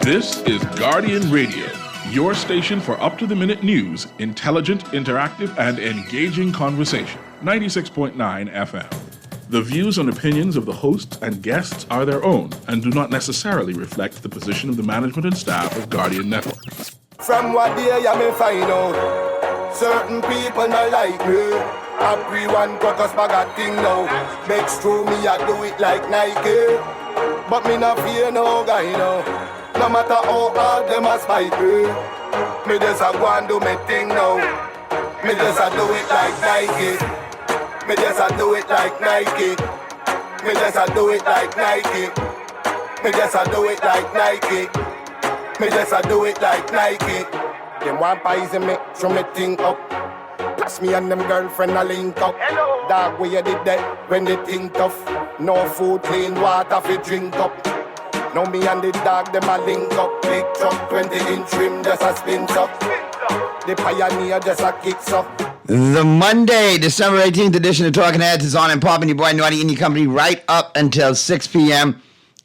This is Guardian Radio, your station for up-to-the-minute news, intelligent, interactive, and engaging conversation. 96.9 FM. The views and opinions of the hosts and guests are their own and do not necessarily reflect the position of the management and staff of Guardian Network. From what day you may find out, certain people not like me. Everyone got us bag a thing now. Makes true me I do it like Nike. But me not fear no guy now. No matter how hard them a spite me. Me just a go and do me thing now. Me just a do it like Nike. Me just a do it like Nike. Me just a do it like Nike. Me just a do it like Nike. Me just a do it like Nike. Them want poison me, throw me thing up. Plus me and them girlfriend a link up. Hello. Dog where you did that when they think tough. No food, clean water fi drink up. Now me and the dog them a link up. Big truck, 20-inch rim just a spin up. The Pioneer just a kicks up. The Monday, December 18th edition of Talking Heads is on and popping. Your boy Naughty Indie Company right up until 6 p.m.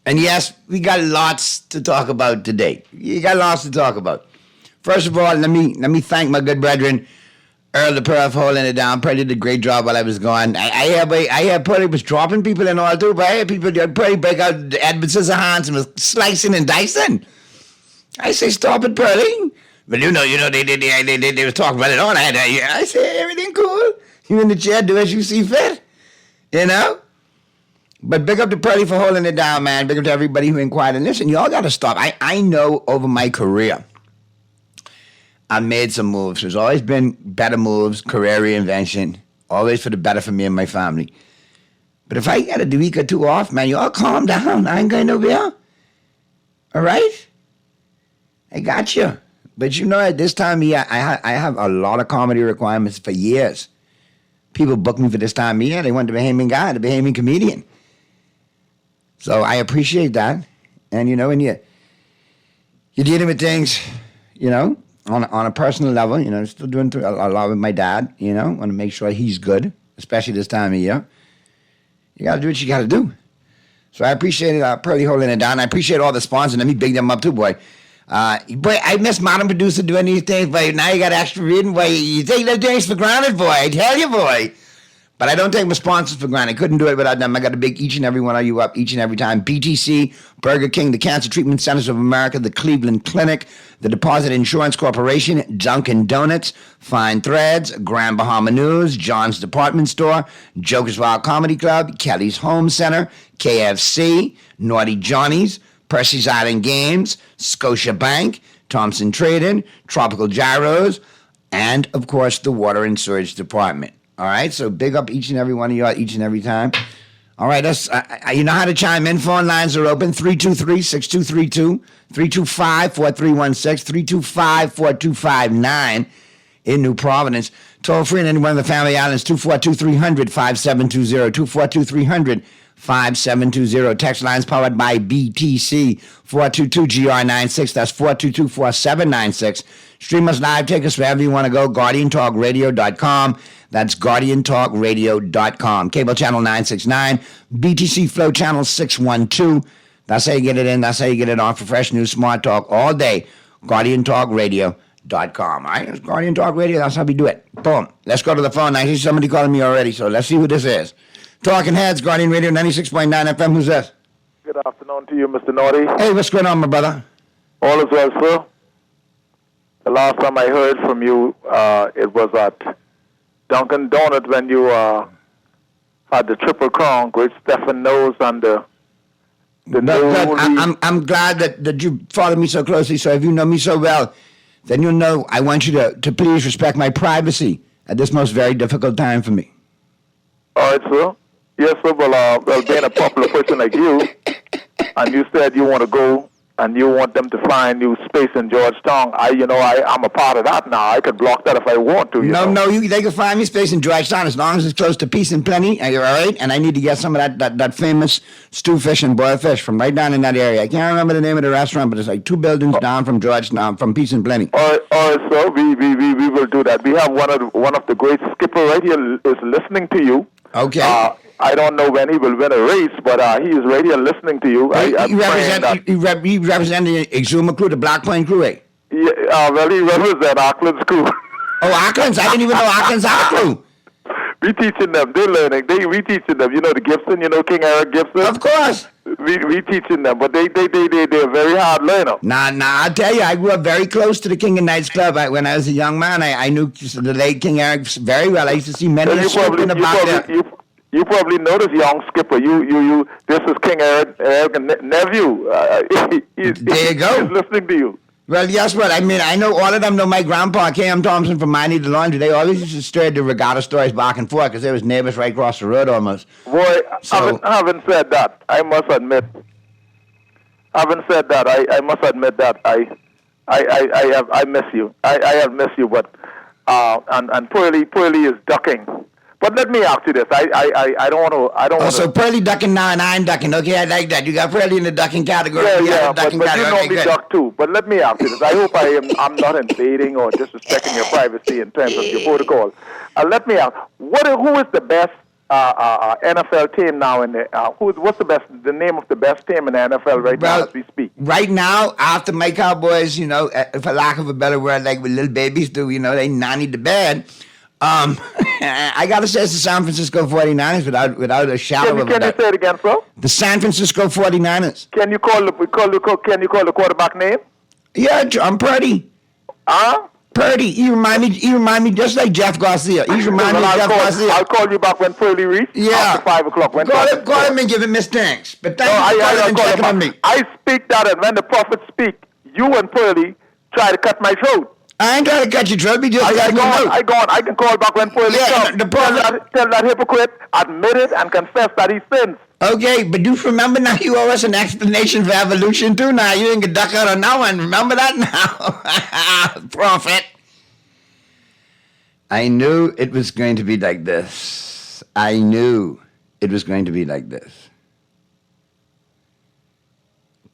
And yes, we got lots to talk about today. You got lots to talk about. First of all, let me thank my good brethren, Earl the Pearl, for holding it down. Pearl did a great job while I was gone. I had Pearl was dropping people and all too, but I had people Pearl break out the Edward Scissorhands and was slicing and dicing. I say, stop it, Pearlie. But you know, they was talking about it on. I say, everything cool. You in the chair, do as you see fit. You know? But big up to Pearlie for holding it down, man. Big up to everybody who inquired. And listen, y'all got to stop. I know over my career, I made some moves. There's always been better moves, career reinvention, always for the better for me and my family. But if I got a week or two off, man, y'all calm down. I ain't going nowhere. All right? I got you. But you know, at this time of year, I have a lot of comedy requirements for years. People book me for this time of year. They want the Bahamian guy, the Bahamian comedian. So I appreciate that. And, you know, when you're dealing with things, you know, on a personal level, you know, still doing a lot with my dad, you know, want to make sure he's good, especially this time of year. You got to do what you got to do. So I appreciate it, Pearlie holding it down. I appreciate all the sponsors. Let me big them up too, boy. Boy, I miss modern producer doing these things, boy. Now you got extra reading, boy. You take those things for granted, boy. I tell you, boy. But I don't take my sponsors for granted. Couldn't do it without them. I got to big each and every one of you up each and every time. BTC, Burger King, the Cancer Treatment Centers of America, the Cleveland Clinic, the Deposit Insurance Corporation, Dunkin' Donuts, Fine Threads, Grand Bahama News, John's Department Store, Joker's Wild Comedy Club, Kelly's Home Center, KFC, Naughty Johnny's, Percy's Island Games, Scotia Bank, Thompson Trading, Tropical Gyros, and, of course, the Water and Sewage Department. All right, so big up each and every one of you each and every time. All right, you know how to chime in. Phone lines are open, 323-6232, 325-4316, 325-4259 in New Providence. Toll free in any one of the family islands, 242-300-5720, 242-300-5720. Text lines powered by BTC, 422-GR96, that's 422-4796. Stream us live, take us wherever you want to go, GuardianTalkRadio.com. That's GuardianTalkRadio.com. Cable channel 969, BTC Flow channel 612. That's how you get it in. That's how you get it on for fresh news, smart talk all day. GuardianTalkRadio.com. All right, it's Guardian Talk Radio. That's how we do it. Boom. Let's go to the phone. I see somebody calling me already, so let's see who this is. Talking Heads, Guardian Radio 96.9 FM. Who's this? Good afternoon to you, Mr. Naughty. Hey, what's going on, my brother? All is well, sir. The last time I heard from you, it was at Dunkin' Donuts when you had the Triple Crown, Great Stephen Knows, and the I'm glad that you followed me so closely. So if you know me so well, then you'll know I want you to please respect my privacy at this most very difficult time for me. All right, sir. Yes, sir. Well, being a popular person like you, and you said you want to go and you want them to find you space in Georgetown. I'm a part of that now. I could block that if I want to. They can find me space in Georgetown as long as it's close to Peace and Plenty. All right? And I need to get some of that famous stew fish and boiled fish from right down in that area. I can't remember the name of the restaurant, but it's like 2 buildings down from Georgetown, from Peace and Plenty. All right, sir. We will do that. We have one of the great skipper right here is listening to you. Okay. I don't know when he will win a race, but he is ready and listening to you. He represent the Exuma crew, the Black Point crew, eh? Yeah, well, he represents Auckland's crew. Oh, Auckland's? I didn't even know Auckland's our crew. We teaching them. They're learning. We teaching them. You know the Gibson. You know King Eric Gibson. Of course. We teaching them, but they're a very hard learner. Nah. I tell you, I grew up very close to the King of Knights Club. When I was a young man, I knew the late King Eric very well. I used to see many a skip in the back there. You probably know this young skipper. This is King Eric's nephew. There you go. He's listening to you. Well, guess what? I mean, I know all of them know my grandpa, K.M. Thompson from Miami the Laundry. They always used to stir the regatta stories back and forth because they was neighbors right across the road almost. Boy, having said that, I must admit that I miss you. I have missed you, but and Pearly is ducking. But let me ask you this. I don't want to. So Pearly ducking now and I'm ducking. Okay, I like that. You got Pearly in the ducking category. But you know me duck too. But let me ask you this. I hope I'm not invading or disrespecting your privacy in terms of your protocol. Let me ask. Who is the best NFL team now? What's the name of the best team in the NFL right now as we speak? Right now, after my Cowboys, for lack of a better word, like what little babies do, they nanny the bed. I gotta say it's the San Francisco 49ers without a shadow of a doubt. Can you say it again, sir? The San Francisco 49ers. Can you call the quarterback name? Yeah, I'm Purdy. Huh? Purdy. He remind me just like Jeff Garcia. Garcia. I'll call you back when Purdy reaches. Yeah. After 5 o'clock. Call him and give him his thanks. But thank you for checking on me. I speak that, and when the prophets speak, you and Purdy try to cut my throat. I ain't trying to cut your throat. I can call back when Purdy comes. Tell that hypocrite, admit it, and confess that he sins. Okay, but do remember now you owe us an explanation for evolution too now. You didn't get duck out on that one. Remember that now? Prophet. I knew it was going to be like this.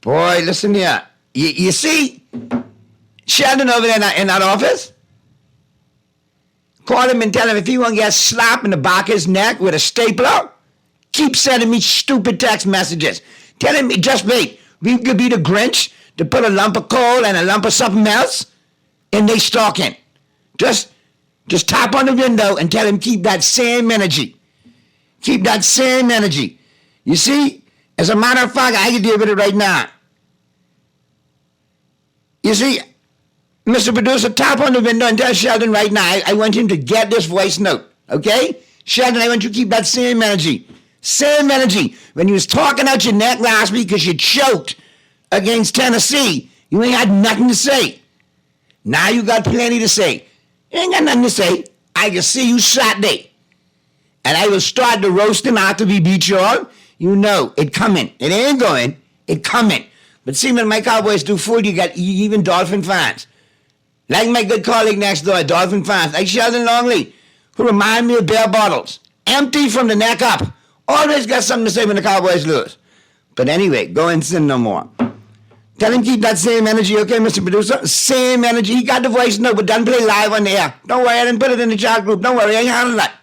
Boy, listen here. You see Sheldon over there in that office? Call him and tell him if he won't get slapped in the back of his neck with a stapler, keep sending me stupid text messages. Tell him, just wait. We could be the Grinch to put a lump of coal and a lump of something else in their stocking. Just tap on the window and tell him keep that same energy. Keep that same energy. You see, as a matter of fact, I can deal with it right now. You see, Mr. Producer, tap on the window and tell Sheldon right now, I want him to get this voice note, okay? Sheldon, I want you to keep that same energy. Same energy. When you was talking out your neck last week because you choked against Tennessee, you ain't had nothing to say. Now you got plenty to say. You ain't got nothing to say. I can see you Saturday. And I will start the roasting after we beat you all. You know, it coming. It ain't going. It coming. But see, when my Cowboys do fool, you got even Dolphin fans. Like my good colleague next door, Dolphin fans, like Sheldon Longley, who remind me of beer bottles. Empty from the neck up. Always got something to say when the Cowboys lose. But anyway, go and sin no more. Tell him keep that same energy, okay, Mr. Producer? Same energy. He got the voice note, but doesn't play live on the air. Don't worry, I didn't put it in the chat group. Don't worry, I handle that.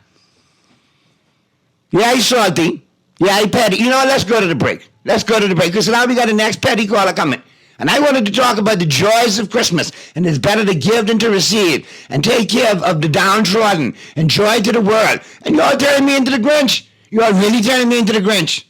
Yeah, he's salty. Yeah, he petty. You know what? Let's go to the break. Because now we got the next petty caller coming. And I wanted to talk about the joys of Christmas, and it's better to give than to receive, and take care of the downtrodden, and joy to the world. And you're turning me into the Grinch. You're really turning me into the Grinch.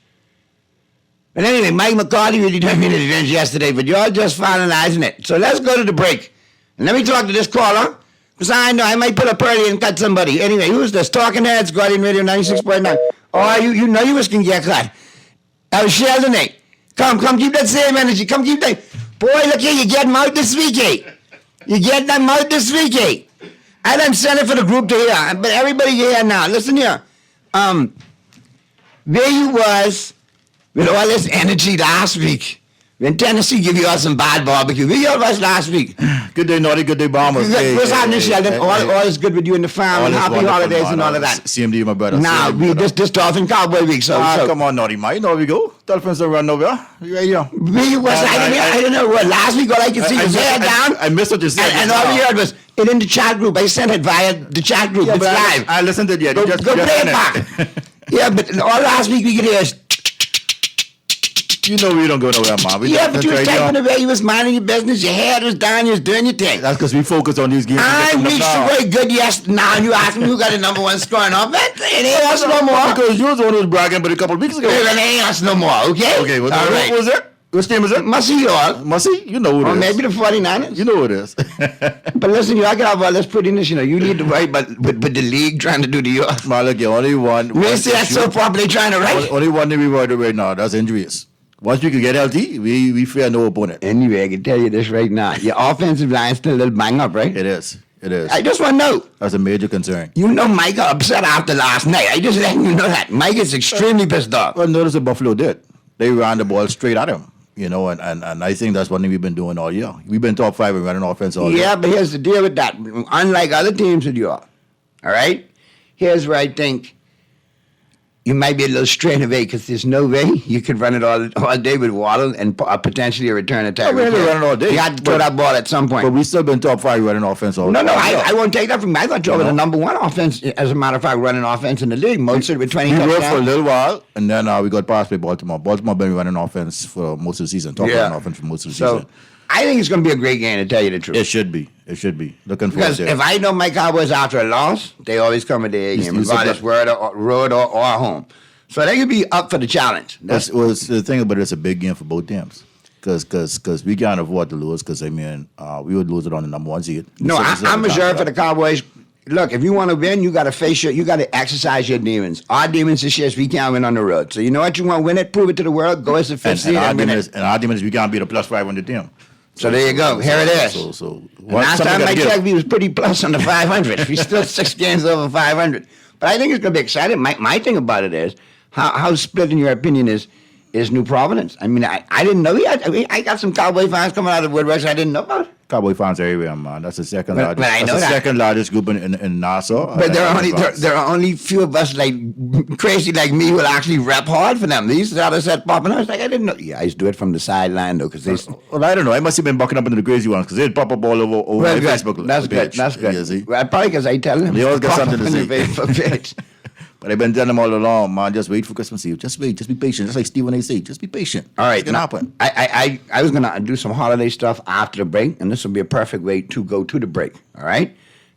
But anyway, Mike McCarthy really turned me into the Grinch yesterday, but you're just finalizing it. So let's go to the break. And let me talk to this caller, because I know I might put up early and cut somebody. Anyway, who's this? Talking Heads, Guardian Radio 96.9. Oh, you know you was going to get cut. That was Sheldon, eh? Come, keep that same energy. Come, keep that. Boy, look here, you get them out this week, eh? I done sent it for the group to hear, but everybody here now. Listen here. Where you was with all this energy last week when Tennessee give you all some bad barbecue. Where you was last week? Good day, Naughty. Good day, Bombers. What's happening, Sheldon? All is good with you and the family. Happy holidays and all of that. Same to you, my brother. Now, this Dolphin Cowboy week, so. Come on, Naughty, man. You know where we go. Dolphins are running over here. Right here. Where you was? I don't know. What, last week, all I could see was head down. I missed what you said. And all we heard was it in the chat group. I sent it via the chat group. It's live. I listened to it. Go play it back. Yeah, but all last week we could hear is, You know we don't go nowhere, man. but you was taking away, you was minding your business, your head was down, you was doing your thing. That's because we focus on these games. I reached a very good yes now, and you asked me who got the number one scoring offense. It ain't us no more. Because you was the one who was bragging about it a couple of weeks ago. It ain't us no more, okay? Okay, what All right. was it? Which team is it? Must see y'all. Mussy? You know who it Or is. maybe the 49ers. You know who it is. But listen, you, I can have all this prettiness, you know. You need to worry about with the league trying to do to yours. Man, look, only one. We see that so properly trying to write. Only one thing we worried about right now, that's injuries. Once we can get healthy, we fear no opponent. Anyway, I can tell you this right now. Your offensive line's still a little bang up, right? It is. I just want to know. That's a major concern. You know Mike got upset after last night. I just letting you know that. Mike is extremely pissed off. Well, notice what Buffalo did. They ran the ball straight at him. You know, and I think that's one thing we've been doing all year. We've been top 5 in running offense all year. Yeah, but here's the deal with that. Unlike other teams that you are, all right? Here's where I think you might be a little straight away because there's no way you could run it all day with Waddle and potentially a return attack. We run it all day. You had to throw that ball at some point. But we still been top 5 running offense all No, year. I won't take that from you. I thought you were the number one offense, as a matter of fact, running offense in the league. Most of it with 20 We were touchdowns. for a little while, and then we got passed by Baltimore. Baltimore been running offense for most of the season. Top running offense for most of the season. I think it's going to be a great game, to tell you the truth. It should be. Looking forward Because to it. if I know my Cowboys after a loss, they always come with the A game, regardless road or home. So they could be up for the challenge. That's the thing about it. It's a big game for both teams. Because we can't afford to lose. Because, I mean, we would lose it on the number 1 seed. No, I'm reserved for the Cowboys. Look, if you want to win, you got to you got to exercise your demons. Our demons this year is we can't win on the road. So you know what? You want to win it, prove it to the world, go as the 5th seed and win it. And our demon is we can't beat a plus 500 team. So there you go. Here it is. Last time I checked, we was pretty plus on the 500. We're still 6 games over 500. But I think it's going to be exciting. My thing about it is how split, in your opinion, is New Providence. I mean, I didn't know yet. I got some Cowboy fans coming out of the woodworks I didn't know about. Cowboy fans everywhere, man. That's the second largest. But I know that. Second largest group in Nassau. But there are only few of us like crazy like me who will actually rep hard for them. These others that popping up. I was like, I didn't know. Yeah, I used to do it from the sideline though, because they. Well, I don't know. I must have been bucking up into the crazy ones because they'd pop up all over my Facebook. That's good. That's good. You see? Well, probably because I tell them. They always got something to say. Page. But I've been telling them all along, man, just wait for Christmas Eve. Just wait. Just be patient. Just like Stephen A. say, just be patient. All right. It's going to happen. I was going to do some holiday stuff after the break, and this will be a perfect way to go to the break. All right?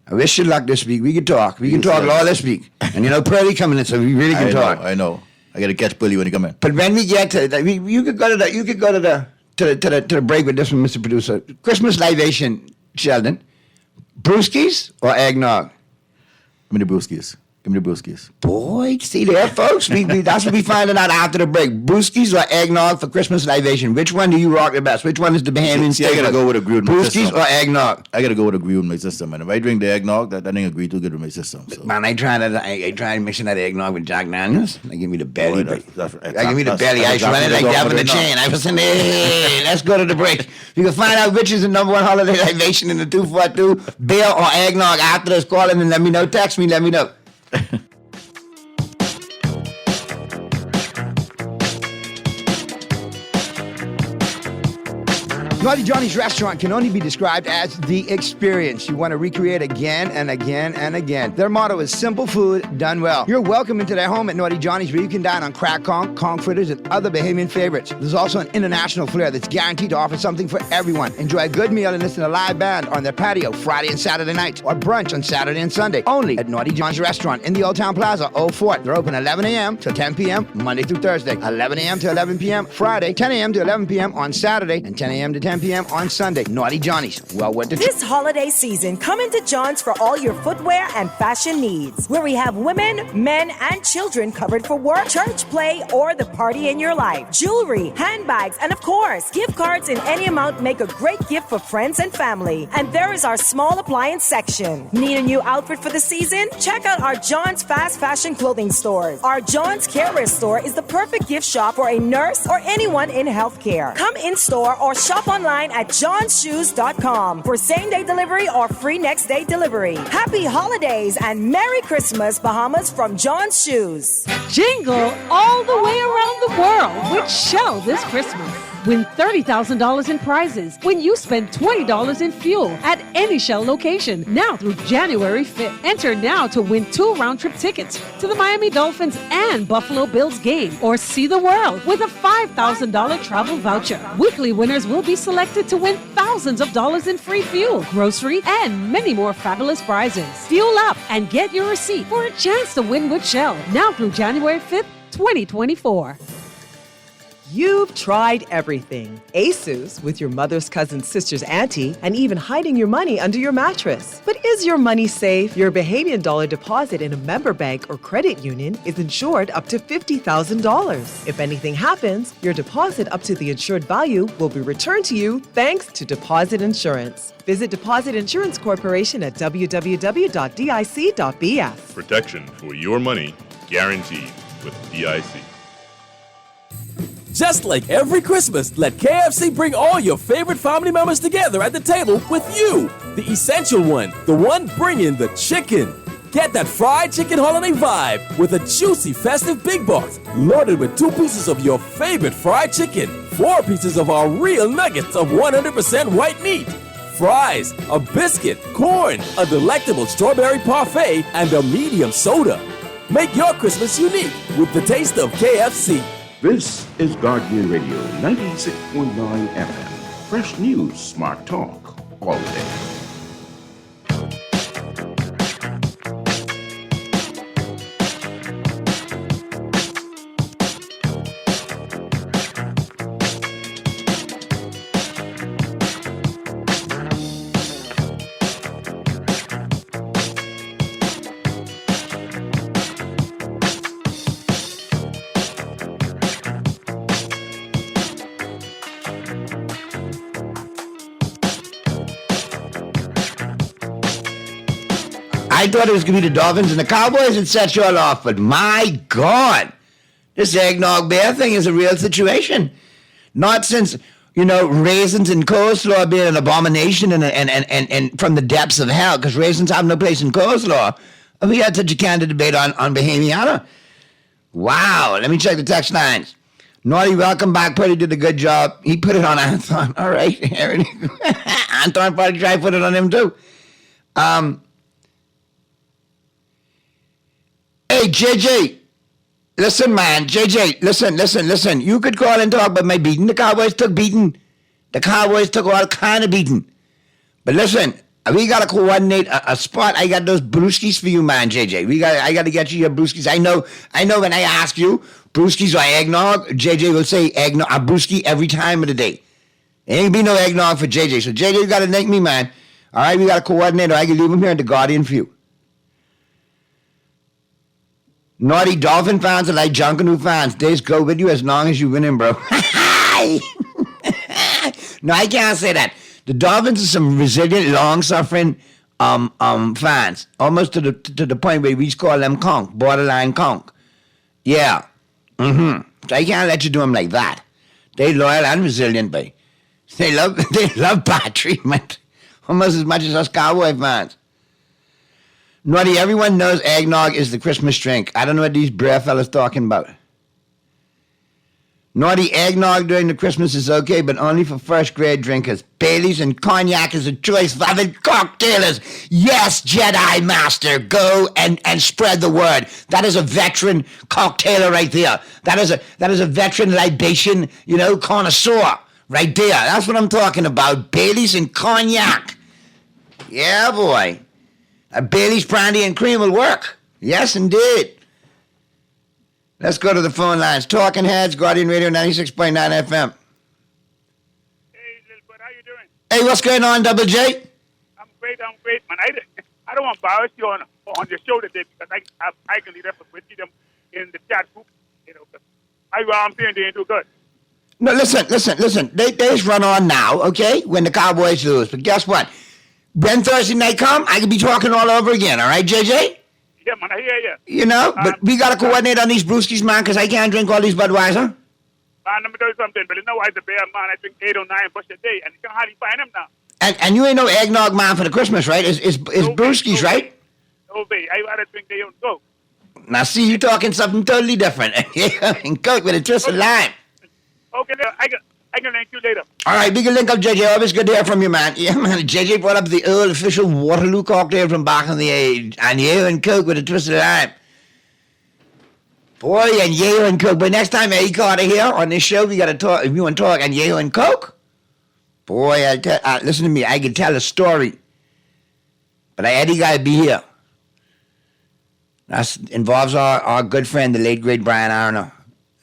I wish you luck this week. We can talk. We can talk all this week. And you know, Pearly coming in, so we really can talk. I know. I got to catch Pearly when he come in. But when we get to you could go to the break with this one, Mr. Producer. Christmas libation, Sheldon. Brewskis or eggnog? Give me the brewskis. Boy, see there, folks. That's what we finding out after the break. Brewskis or eggnog for Christmas libation? Which one do you rock the best? Which one is the Bahamian See, I got to go with a green Brewskis or eggnog? I got to go with a green with my system. And if I drink the eggnog, that ain't agree too good with my system. So. Man, I tried mixing that eggnog with Jack Daniels. They give me the belly. Boy, Give me the belly. I used to run it like that with the chain. I was saying, hey, let's go to the break. You can find out which is the number 1 holiday libation in the 242, beer or eggnog after this call and let me know. Text me, let me know. Naughty Johnny's restaurant can only be described as the experience you want to recreate again and again and again. Their motto is simple food done well. You're welcome into their home at Naughty Johnny's, where you can dine on crack conch fritters, and other Bahamian favorites. There's also an international flair that's guaranteed to offer something for everyone. Enjoy a good meal and listen to a live band on their patio Friday and Saturday nights, or brunch on Saturday and Sunday, only at Naughty Johnny's restaurant in the Old Town Plaza, Old Fort. They're open 11 a.m. to 10 p.m. Monday through Thursday, 11 a.m. to 11 p.m. Friday, 10 a.m. to 11 p.m. on Saturday, and 10 a.m. to 10 p.m. on Sunday. Naughty Johnny's. Well worth the This holiday season, come into John's for all your footwear and fashion needs, where we have women, men, and children covered for work, church, play, or the party in your life. Jewelry, handbags, and of course, gift cards in any amount make a great gift for friends and family. And there is our small appliance section. Need a new outfit for the season? Check out our John's fast fashion clothing stores. Our John's Career Store is the perfect gift shop for a nurse or anyone in healthcare. Come in store or shop online at johnshoes.com for same-day delivery or free next-day delivery. Happy holidays and Merry Christmas, Bahamas, from John's Shoes. Jingle all the way around the world with Shell this Christmas. Win $30,000 in prizes when you spend $20 in fuel at any Shell location now through January 5th. Enter now to win 2 round-trip tickets to the Miami Dolphins and Buffalo Bills game or see the world with a $5,000 travel voucher. Weekly winners will be selected to win thousands of dollars in free fuel, grocery, and many more fabulous prizes. Fuel up and get your receipt for a chance to win with Shell now through January 5th, 2024. You've tried everything. ASUS with your mother's cousin's sister's auntie, and even hiding your money under your mattress. But is your money safe? Your Bahamian dollar deposit in a member bank or credit union is insured up to $50,000. If anything happens, your deposit up to the insured value will be returned to you thanks to Deposit Insurance. Visit Deposit Insurance Corporation at www.dic.bf. Protection for your money guaranteed with DIC. Just like every Christmas, let KFC bring all your favorite family members together at the table with you. The essential one, the one bringing the chicken. Get that fried chicken holiday vibe with a juicy festive big box loaded with 2 pieces of your favorite fried chicken, 4 pieces of our real nuggets of 100% white meat, fries, a biscuit, corn, a delectable strawberry parfait, and a medium soda. Make your Christmas unique with the taste of KFC. This is Guardian Radio 96.9 FM. Fresh news, smart talk, all day. I thought it was going to be the Dolphins and the Cowboys that set you all off, but my God, this eggnog bear thing is a real situation. Not since, raisins and coleslaw being an abomination and from the depths of hell, because raisins have no place in coleslaw. We had such a candid debate on Bahamiana. Wow, let me check the text lines. Naughty, welcome back. Putty did a good job. He put it on Anton. All right. Anton probably tried to put it on him too. Hey, JJ, listen, man. JJ, listen. You could call and talk about my beating. The Cowboys took beating. The Cowboys took all kind of beating. But listen, we got to coordinate a spot. I got those brewskis for you, man, JJ. I got to get you your brewskis. I know when I ask you, brewskis or eggnog, JJ will say eggnog, a brewski every time of the day. There ain't be no eggnog for JJ. So, JJ, you got to thank me, man. All right, we got to coordinate, or I can leave him here at the Guardian for you. Naughty Dolphin fans are like Junkanoo fans. Days go with you as long as you winning, bro. No, I can't say that. The Dolphins are some resilient, long-suffering fans, almost to the point where we call them conk, borderline conk. Yeah. So I can't let you do them like that. They loyal and resilient, boy. They love bad treatment, almost as much as us Cowboy fans. Naughty, everyone knows eggnog is the Christmas drink. I don't know what these brer fellas talking about. Naughty, eggnog during the Christmas is okay, but only for first-grade drinkers. Baileys and cognac is a choice for avid cocktailers. Yes, Jedi Master, go and spread the word. That is a veteran cocktailer right there. That is a veteran libation, connoisseur right there. That's what I'm talking about. Baileys and cognac. Yeah, boy. A Bailey's brandy and cream will work. Yes, indeed. Let's go to the phone lines. Talking Heads, Guardian Radio 96.9 FM. Hey, little bud, how you doing? Hey, what's going on, Double J? I'm great, man. I don't want to embarrass you on your show today because I can lead up with them in the chat group. I'm saying they ain't too good. No, listen. They just run on now, okay, when the Cowboys lose. But guess what? When Thursday night come, I could be talking all over again, all right, JJ? Yeah, man, I hear you. But we got to coordinate on these brewskis, man, because I can't drink all these Budweiser. Man, let me tell you something, but I the bear, man, I drink 8 or 9 bucks a day, and you can hardly find them now. And you ain't no eggnog man for the Christmas, right? It's brewskis, right? No, babe. I rather drink their own Coke. Now, see, you talking something totally different. And Coke with a twist of lime. Okay, I I can link you later. All right, we can link up, JJ. Always good to hear from you, man. Yeah, man. JJ brought up the old official Waterloo cocktail from back in the age. And you and Coke with a twisted lime. Boy, and you and Coke. But next time Eddie Carter here on this show, we got to talk. If you want to talk and you and Coke, boy, listen to me. I can tell a story. But Eddie got to be here. That involves our good friend, the late, great Brian Arno,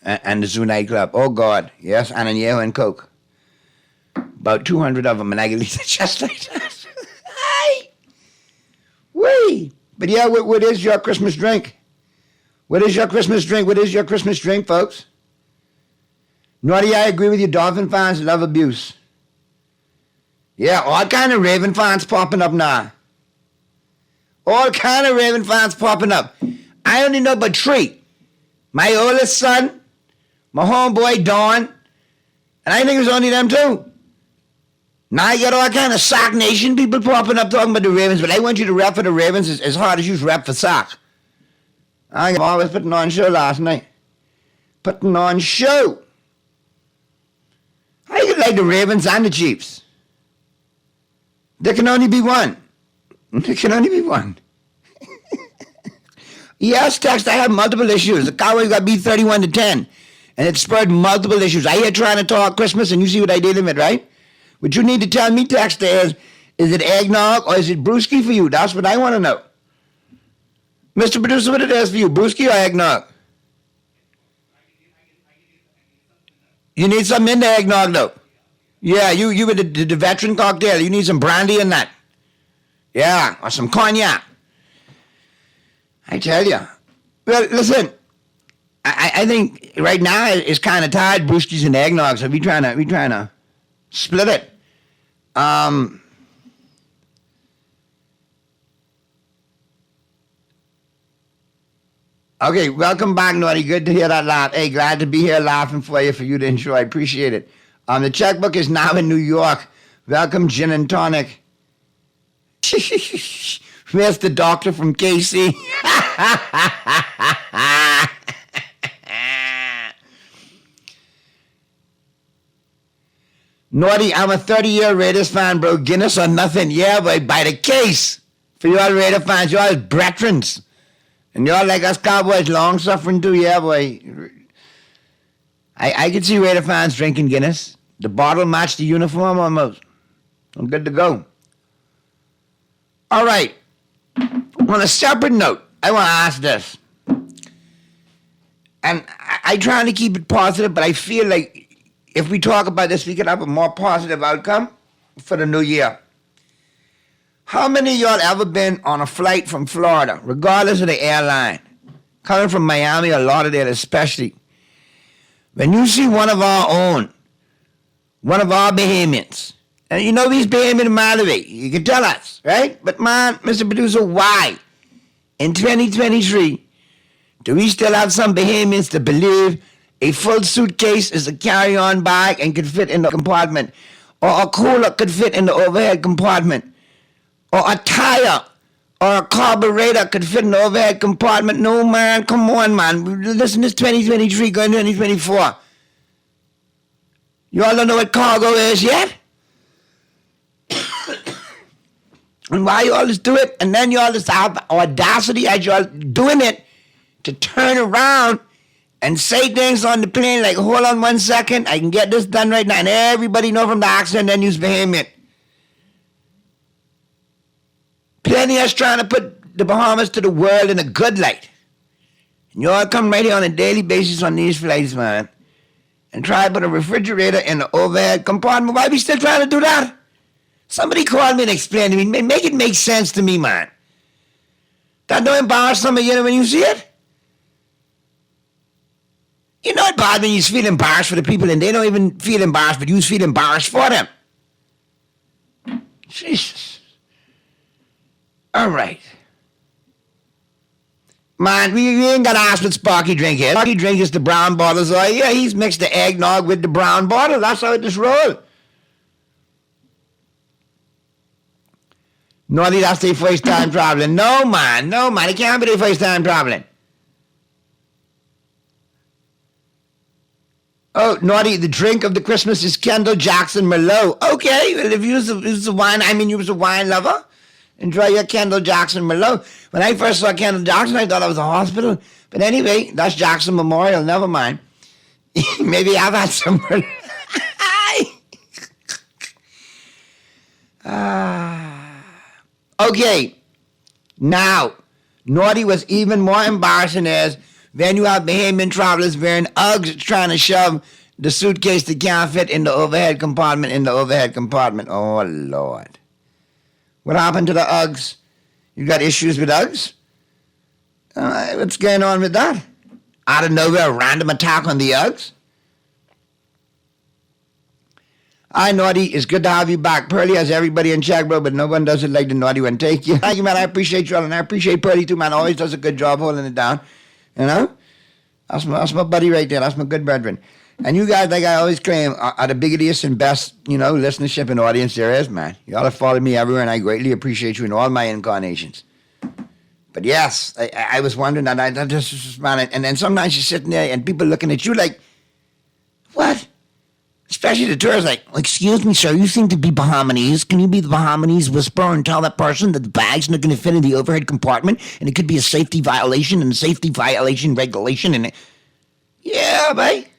and the Zoo nightclub. Oh, God. Yes, and Añejo and Coke. About 200 of them, and I can leave it just like that. Hey! Wee! But yeah, what is your Christmas drink? What is your Christmas drink? What is your Christmas drink, folks? Naughty, I agree with you. Dolphin fans love abuse. Yeah, all kind of Raven fans popping up now. All kind of Raven fans popping up. I only know about 3. My oldest son, my homeboy Dawn, and I think it was only them 2. Now you got all kind of Sock Nation people popping up talking about the Ravens, but I want you to rep for the Ravens as hard as you rep for Sock. I'm always putting on show last night. Putting on show. I could like the Ravens and the Chiefs. There can only be one. There can only be one. Yes, Text, I have multiple issues. The Cowboys got beat 31-10, and it spurred multiple issues. I here trying to talk Christmas, and you see what I did in it, right? What you need to tell me, Text, is it eggnog or is it brewski for you? That's what I want to know. Mr. Producer, what it is for you, brewski or eggnog? You need something in the eggnog, though. Yeah, you with the veteran cocktail. You need some brandy in that. Yeah, or some cognac. I tell you. Well, listen, I think right now it's kind of tired, brewskis and eggnog, so we trying to split it. Okay, welcome back, Naughty. Good to hear that laugh. Hey, glad to be here laughing for you to enjoy. I appreciate it. The checkbook is now in New York. Welcome, Gin and Tonic. Where's the doctor from KC? Naughty, I'm a 30-year Raiders fan, bro. Guinness or nothing. Yeah, boy, by the case. For you all Raider fans, you all brethrens. And y'all like us Cowboys, long-suffering too, yeah, boy. I could see Raider fans drinking Guinness. The bottle matched the uniform almost. I'm good to go. All right. On a separate note, I want to ask this. And I try to keep it positive, but I feel like if we talk about this, we could have a more positive outcome for the new year. How many of y'all ever been on a flight from Florida, regardless of the airline, coming from Miami or Lauderdale especially, when you see one of our own, one of our Bahamians, and you know he's Bahamian a mile away, you can tell us, right? But man, Mr. Producer, why in 2023 do we still have some Bahamians to believe a full suitcase is a carry-on bag and could fit in the compartment, or a cooler could fit in the overhead compartment, or a tire or a carburetor could fit in the overhead compartment? No, man, come on, man. Listen, this 2023 going to 2024. You all don't know what cargo is yet? And why you all just do it? And then you all just have audacity as you all doing it to turn around and say things on the plane like, hold on 1 second, I can get this done right now. And everybody know from the accent, then use Bahamian. Plenty of us trying to put the Bahamas to the world in a good light. And you all come right here on a daily basis on these flights, man, and try to put a refrigerator in the overhead compartment. Why are we still trying to do that? Somebody call me and explain to me. Make it make sense to me, man. That don't embarrass some of you when you see it? You know it bad when you feel embarrassed for the people and they don't even feel embarrassed, but you feel embarrassed for them. Jesus. All right. Man, we ain't got to ask what Sparky drink is. Sparky drink is the brown bottle. So yeah, he's mixed the eggnog with the brown bottle. That's how it just roll. Naughty, that's their first time traveling. No, man. It can't be their first time traveling. Oh, Naughty, the drink of the Christmas is Kendall Jackson Merlot. Okay, well, if you use the wine, you was a wine lover, enjoy your Kendall Jackson Merlot. When I first saw Kendall Jackson, I thought it was a hospital. But anyway, that's Jackson Memorial, never mind. Maybe I've had some Merlot. Okay, now, Naughty, was even more embarrassing is when you have Bahamian travelers wearing Uggs trying to shove the suitcase that can't fit in the overhead compartment. Oh, Lord. What happened to the Uggs? You got issues with Uggs? What's going on with that? Out of nowhere, a random attack on the Uggs? Hi, Naughty. It's good to have you back. Pearly has everybody in check, bro, but no one does it like the Naughty one. Take you. Thank you, man. I appreciate you all, and I appreciate Pearly, too, man. Always does a good job holding it down. You know? That's my buddy right there. That's my good brethren. And you guys, like I always claim, are the biggest and best, listenership and audience there is, man. Y'all have followed me everywhere, and I greatly appreciate you in all my incarnations. But yes, I was wondering that. I just, man, and then sometimes you're sitting there and people looking at you like, what? Especially the tourists, like, excuse me, sir, you seem to be Bahamanese. Can you be the Bahamanese whisperer and tell that person that the bag's not going to fit in the overhead compartment and it could be a safety violation and a safety violation regulation? And yeah, mate.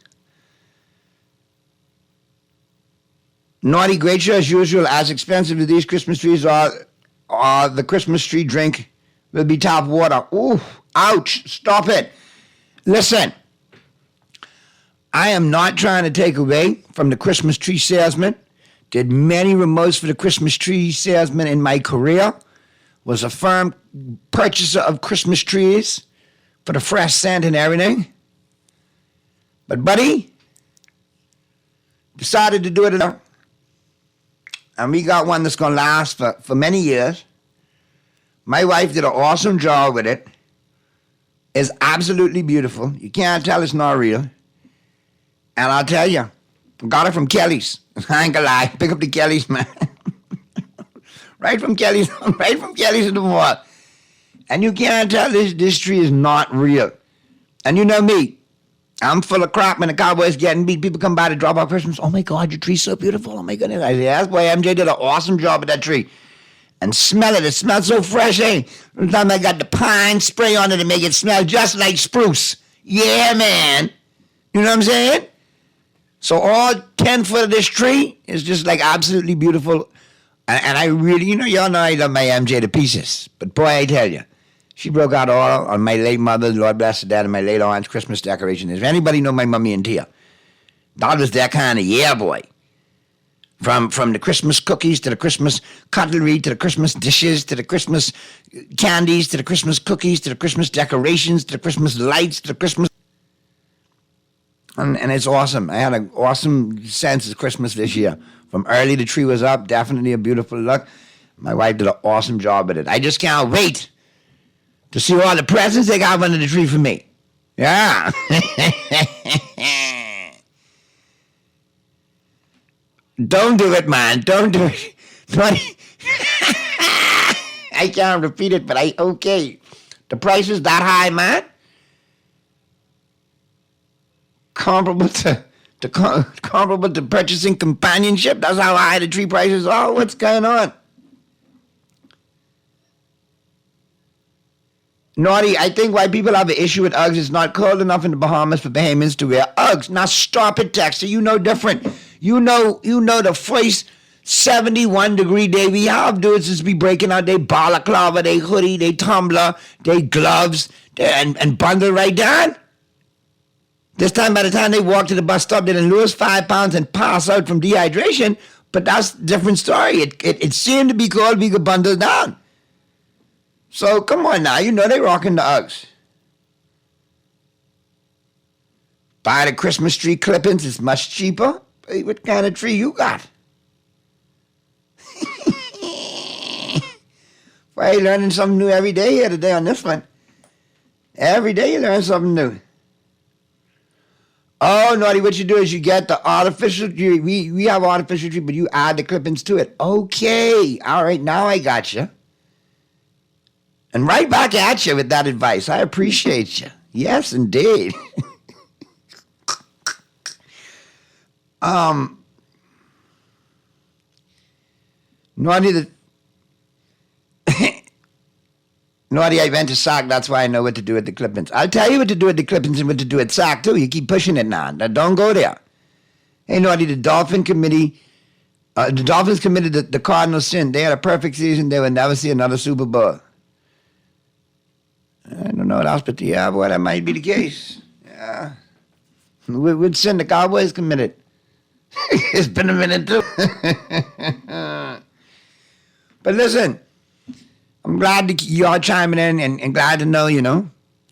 Naughty, great show as usual. As expensive as these Christmas trees are, the Christmas tree drink will be tap water. Ooh, ouch, stop it. Listen. I am not trying to take away from the Christmas tree salesman. Did many remotes for the Christmas tree salesman in my career. Was a firm purchaser of Christmas trees for the fresh scent and everything. But buddy, decided to do it. And we got one that's going to last for many years. My wife did an awesome job with it. It's absolutely beautiful. You can't tell it's not real. And I'll tell you, got it from Kelly's. I ain't gonna lie. Pick up the Kelly's, man. right from Kelly's in the mall. And you can't tell this tree is not real. And you know me. I'm full of crap when the Cowboys getting beat. People come by to drop off Christmas. Oh my God, your tree's so beautiful. Oh my goodness. I say, yes, boy, MJ did an awesome job with that tree. And smell it. It smells so fresh, eh? Sometimes I got the pine spray on it to make it smell just like spruce. Yeah, man. You know what I'm saying? So all 10 foot of this tree is just like absolutely beautiful. And I really, y'all know I love my MJ to pieces. But boy, I tell you, she broke out all on my late mother, Lord bless her dad, and my late aunt's Christmas decoration. If anybody know my mummy and Tia, that was that kind of yeah, boy. From the Christmas cookies to the Christmas cutlery to the Christmas dishes to the Christmas candies to the Christmas cookies to the Christmas decorations to the Christmas lights to the Christmas... And it's awesome. I had an awesome sense of Christmas this year. From early, the tree was up. Definitely a beautiful look. My wife did an awesome job with it. I just can't wait to see all the presents they got under the tree for me. Yeah. Don't do it, man. Don't do it. I can't repeat it, but okay. The price is that high, man. Comparable to purchasing companionship. That's how high the tree prices are. What's going on? Naughty, I think why people have an issue with Uggs is not cold enough in the Bahamas for Bahamians to wear Uggs. Now stop it, Texter. You know different. You know the first 71-degree day we have dudes just be breaking out their balaclava, their hoodie, their tumbler, their gloves, and bundle right down. This time, by the time they walk to the bus stop, they didn't lose 5 pounds and pass out from dehydration. But that's a different story. It seemed to be cold. We could bundle down. So come on now. You know they rocking the Uggs. Buy the Christmas tree clippings. It's much cheaper. Hey, what kind of tree you got? Why are you learning something new every day here today on this one? Every day you learn something new. Oh, Naughty, what you do is you get the artificial tree. We have artificial tree, but you add the clippings to it. Okay. All right, now I got you. And right back at you with that advice. I appreciate you. Yes, indeed. Naughty, I went to SAC. That's why I know what to do at the Clippins. I'll tell you what to do at the Clippins and what to do at SAC, too. You keep pushing it now. Now don't go there. Hey, Naughty, the Dolphins committed the Cardinals' sin. They had a perfect season. They would never see another Super Bowl. I don't know what else, but yeah, boy, that might be the case. Yeah. What sin the Cowboys committed? It's been a minute, too. But listen, I'm glad to y'all chiming in and glad to know, y'all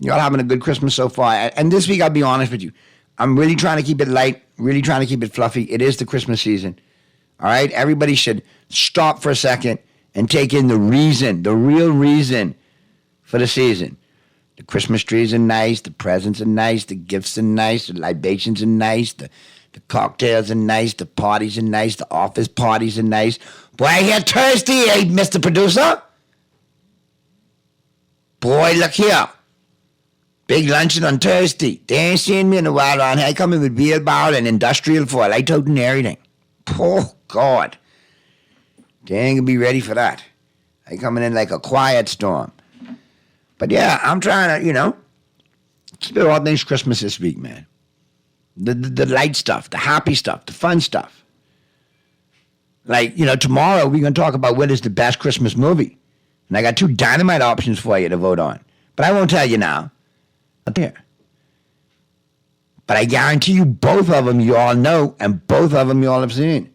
having a good Christmas so far. And this week, I'll be honest with you, I'm really trying to keep it light, really trying to keep it fluffy. It is the Christmas season. All right? Everybody should stop for a second and take in the real reason for the season. The Christmas trees are nice, the presents are nice, the gifts are nice, the libations are nice, the cocktails are nice, the parties are nice, the office parties are nice. Boy, I hear Thursday, Mr. Producer. Boy, look here. Big luncheon on Thursday. They ain't seen me in a while around here. I come in with wheelbarrow and industrial foil, light out and everything. Oh, God. They ain't gonna be ready for that. I coming in like a quiet storm. But yeah, I'm trying to, keep it all things Christmas this week, man. The light stuff, the happy stuff, the fun stuff. Like, tomorrow we're going to talk about what is the best Christmas movie. And I got 2 dynamite options for you to vote on. But I won't tell you now. Not there. But I guarantee you both of them you all know, and both of them you all have seen.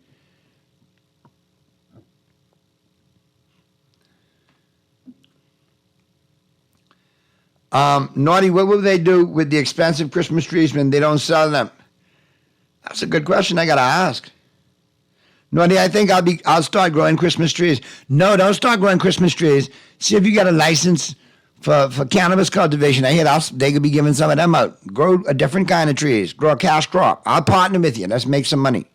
Naughty, what will they do with the expensive Christmas trees when they don't sell them? That's a good question I got to ask. Naughty, I think I'll start growing Christmas trees. No, don't start growing Christmas trees. See if you got a license for cannabis cultivation. I hear they could be giving some of them out. Grow a different kind of trees. Grow a cash crop. I'll partner with you. Let's make some money.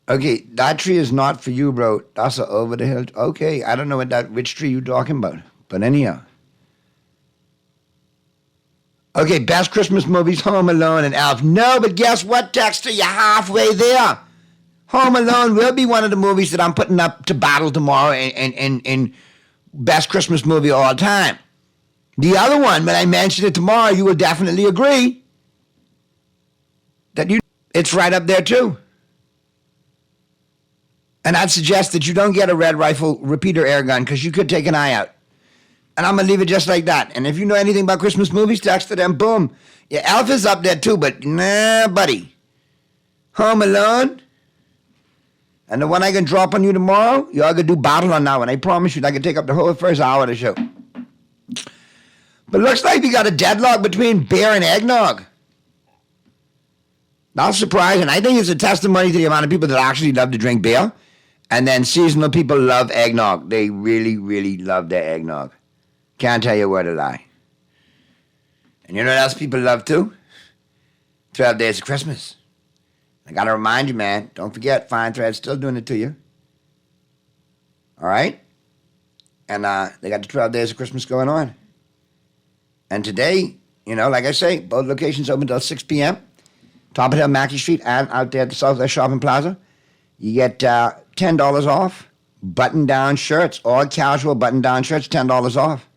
Okay, that tree is not for you, bro. That's a over the hill. Okay, I don't know which tree you talking about. But anyhow. Okay, best Christmas movies, Home Alone and Elf. No, but guess what, Dexter? You're halfway there. Home Alone will be one of the movies that I'm putting up to battle tomorrow in best Christmas movie of all time. The other one, when I mention it tomorrow, you will definitely agree that it's right up there too. And I'd suggest that you don't get a Red Rifle repeater air gun because you could take an eye out. And I'm going to leave it just like that. And if you know anything about Christmas movies, text them, boom. Yeah, Elf is up there too, but nah, buddy. Home Alone. And the one I can drop on you tomorrow, y'all going to do battle on that one. I promise you, I can take up the whole first hour of the show. But looks like we got a deadlock between beer and eggnog. Not surprising. I think it's a testimony to the amount of people that actually love to drink beer. And then seasonal people love eggnog. They really, really love their eggnog. Can't tell you where to lie. And you know what else people love too? 12 Days of Christmas. I got to remind you, man, don't forget, Fine Thread's still doing it to you. All right? And they got the 12 Days of Christmas going on. And today, like I say, both locations open until 6 p.m. Top of Hill, Mackey Street, and out there at the Southwest Shopping Plaza. You get $10 off. Button-down shirts, all casual button-down shirts, $10 off.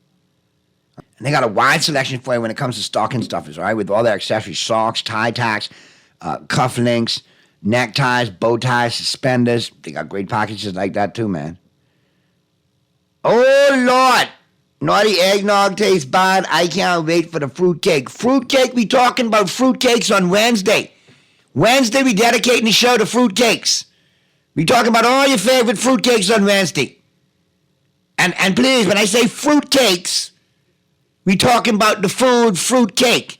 And they got a wide selection for you when it comes to stocking stuffers, all right, with all their accessories, socks, tie tacks, cufflinks, neckties, bow ties, suspenders. They got great packages like that too, man. Oh, Lord. Naughty eggnog tastes bad. I can't wait for the fruitcake. Fruitcake, we talking about fruitcakes on Wednesday. Wednesday, we dedicating the show to fruitcakes. We talking about all your favorite fruitcakes on Wednesday. And please, when I say fruitcakes, we talking about the food fruitcake.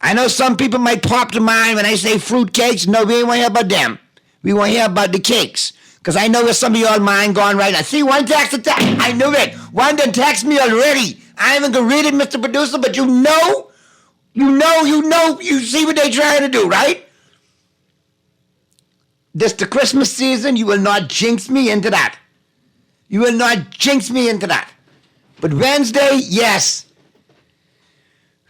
I know some people might pop to mind when I say fruitcakes. No, we ain't want to hear about them. We want to hear about the cakes. Because I know there's some of y'all mind going right now. See, one text attack. I knew it. One done text me already. I ain't even gonna read it, Mr. Producer, but you see what they trying to do, right? This the Christmas season. You will not jinx me into that. You will not jinx me into that. But Wednesday, yes.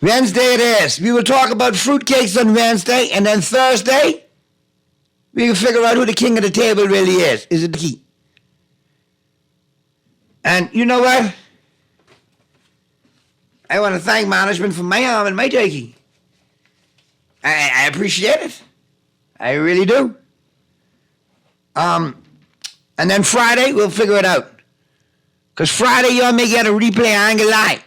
Wednesday it is. We will talk about fruitcakes on Wednesday, and then Thursday, we will figure out who the king of the table really is. Is it the key? And you know what? I want to thank management for my arm and my turkey. I appreciate it. I really do. And then Friday, we'll figure it out. Because Friday, y'all may get a replay, I ain't gonna lie.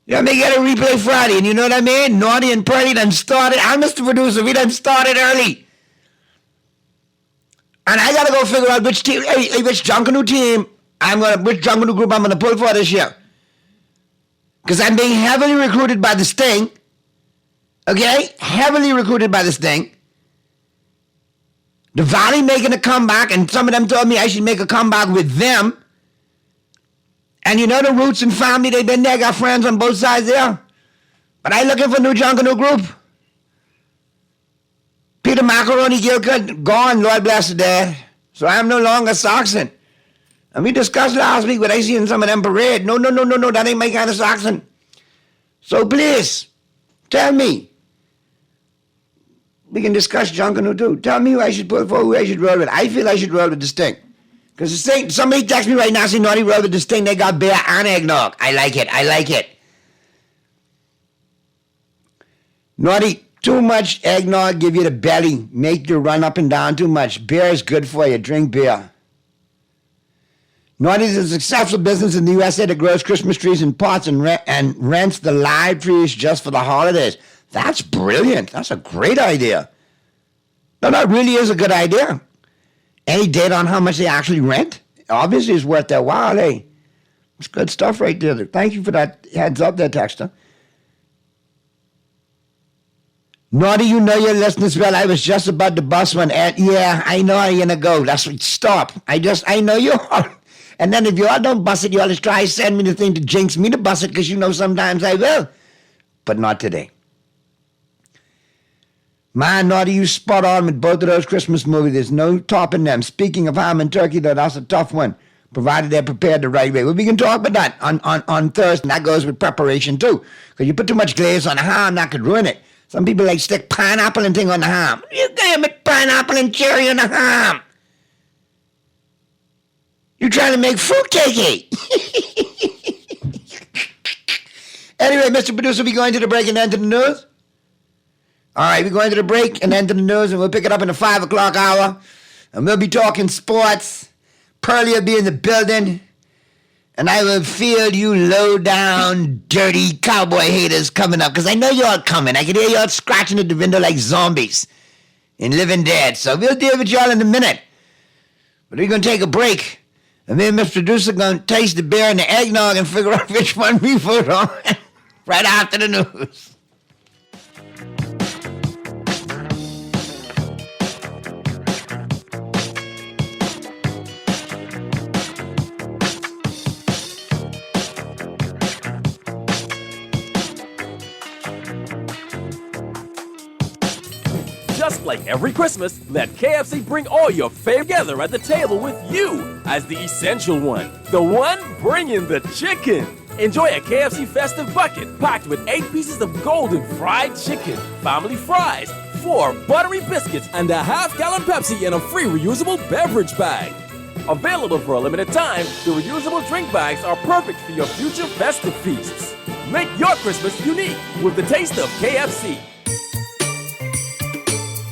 Y'all may get a replay Friday, and you know what I mean? Naughty and Pretty done started. I'm Mr. Producer, we done started early. And I gotta go figure out which team, which Junkanoo team, which Junkanoo group I'm gonna pull for this year. Because I'm being heavily recruited by the Sting. Okay? Heavily recruited by the Sting. The Valley making a comeback, and some of them told me I should make a comeback with them. And you know the Roots and family, they've been there, got friends on both sides there. But I looking for a new Junkanoo group. Peter Macaroni Gilcott, gone, Lord bless the dead. So I'm no longer Saxon. And we discussed last week what I see in some of them parade. No, that ain't my kind of Saxon. So please, tell me. We can discuss Junkanoo too. Tell me who I should put for, who I should roll with. I feel I should roll with the Sting. Because the Sting, somebody text me right now saying, Naughty, roll with the Sting. They got beer and eggnog. I like it. Naughty, too much eggnog give you the belly. Make you run up and down too much. Beer is good for you. Drink beer. Naughty is a successful business in the USA that grows Christmas trees in pots and rents the live trees just for the holidays. That's brilliant. That's a great idea. No, that really is a good idea. Any data on how much they actually rent? Obviously, it's worth their while, eh? It's good stuff right there. Thank you for that heads up there, Texter. Naughty, you know your listeners well. I was just about to bust one. Yeah, I know you're gonna go. That's what. Stop. I know you are. And then if you all don't bust it, you always try to send me the thing to jinx me to bust it, because you know sometimes I will. But not today. Man, Naughty, you spot on with both of those Christmas movies. There's no topping them. Speaking of ham and turkey, though, that's a tough one, provided they're prepared the right way. Well, we can talk about that on Thursday. That goes with preparation, too. Because you put too much glaze on the ham, that could ruin it. Some people like stick pineapple and thing on the ham. You damn it, pineapple and cherry on the ham. You're trying to make fruitcake, eh? Anyway, Mr. Producer, we going to the break and then to the news? All right, we're going to the break and then to the news, and we'll pick it up in the 5 o'clock hour. And we'll be talking sports. Pearlie will be in the building. And I will feel you low-down, dirty cowboy haters coming up, because I know you're all coming. I can hear you all scratching at the window like zombies in Living Dead. So we'll deal with y'all in a minute. But we're going to take a break. And me and Mr. Producer going to taste the beer and the eggnog and figure out which one we vote on right after the news. Just like every Christmas, let KFC bring all your fave together at the table with you as the essential one. The one bringing the chicken. Enjoy a KFC festive bucket packed with 8 pieces of golden fried chicken, family fries, 4 buttery biscuits, and a half-gallon Pepsi in a free reusable beverage bag. Available for a limited time, the reusable drink bags are perfect for your future festive feasts. Make your Christmas unique with the taste of KFC.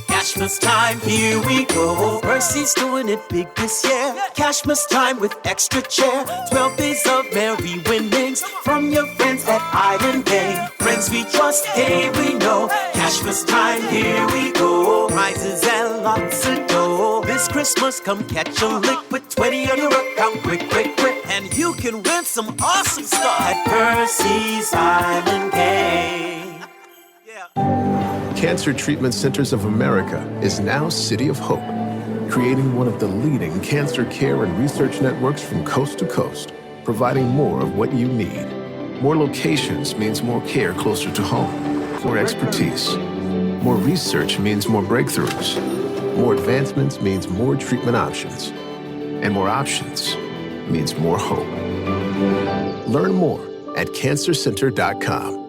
Cashmas time, here we go. Mercy's doing it big this year. Cashmas time with extra chair. 12 days of merry winnings from your friends at Island Bay. Friends we trust, hey we know. Cashmas time, here we go. Prizes and lots of dough. This Christmas, come catch a lick with 20 on your account. Quick, quick, quick. And you can win some awesome stuff at Percy's Island Bay. Cancer Treatment Centers of America is now City of Hope, creating one of the leading cancer care and research networks from coast to coast, providing more of what you need. More locations means more care closer to home, more expertise. More research means more breakthroughs. More advancements means more treatment options. And more options means more hope. Learn more at cancercenter.com.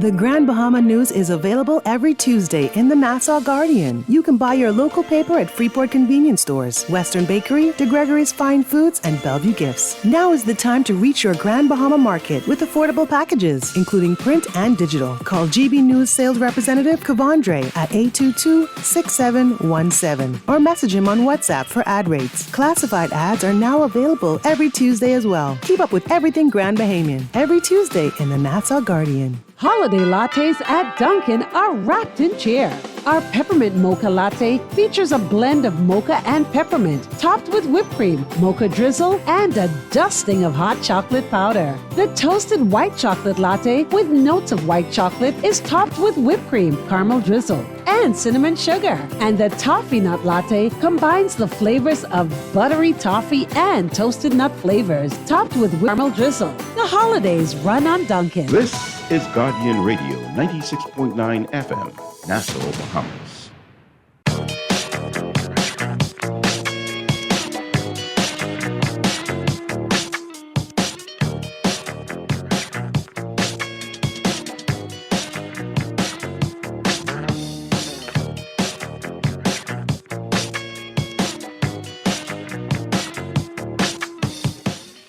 The Grand Bahama News is available every Tuesday in the Nassau Guardian. You can buy your local paper at Freeport convenience stores, Western Bakery, De Gregory's Fine Foods, and Bellevue Gifts. Now is the time to reach your Grand Bahama market with affordable packages, including print and digital. Call GB News sales representative Kavandre at 822-6717 or message him on WhatsApp for ad rates. Classified ads are now available every Tuesday as well. Keep up with everything Grand Bahamian every Tuesday in the Nassau Guardian. Holiday lattes at Dunkin' are wrapped in cheer. Our peppermint mocha latte features a blend of mocha and peppermint, topped with whipped cream, mocha drizzle, and a dusting of hot chocolate powder. The toasted white chocolate latte with notes of white chocolate is topped with whipped cream, caramel drizzle, and cinnamon sugar. And the toffee nut latte combines the flavors of buttery toffee and toasted nut flavors, topped with caramel drizzle. The holidays run on Dunkin'. This is Guardian Radio 96.9 FM, Nassau, Bahamas.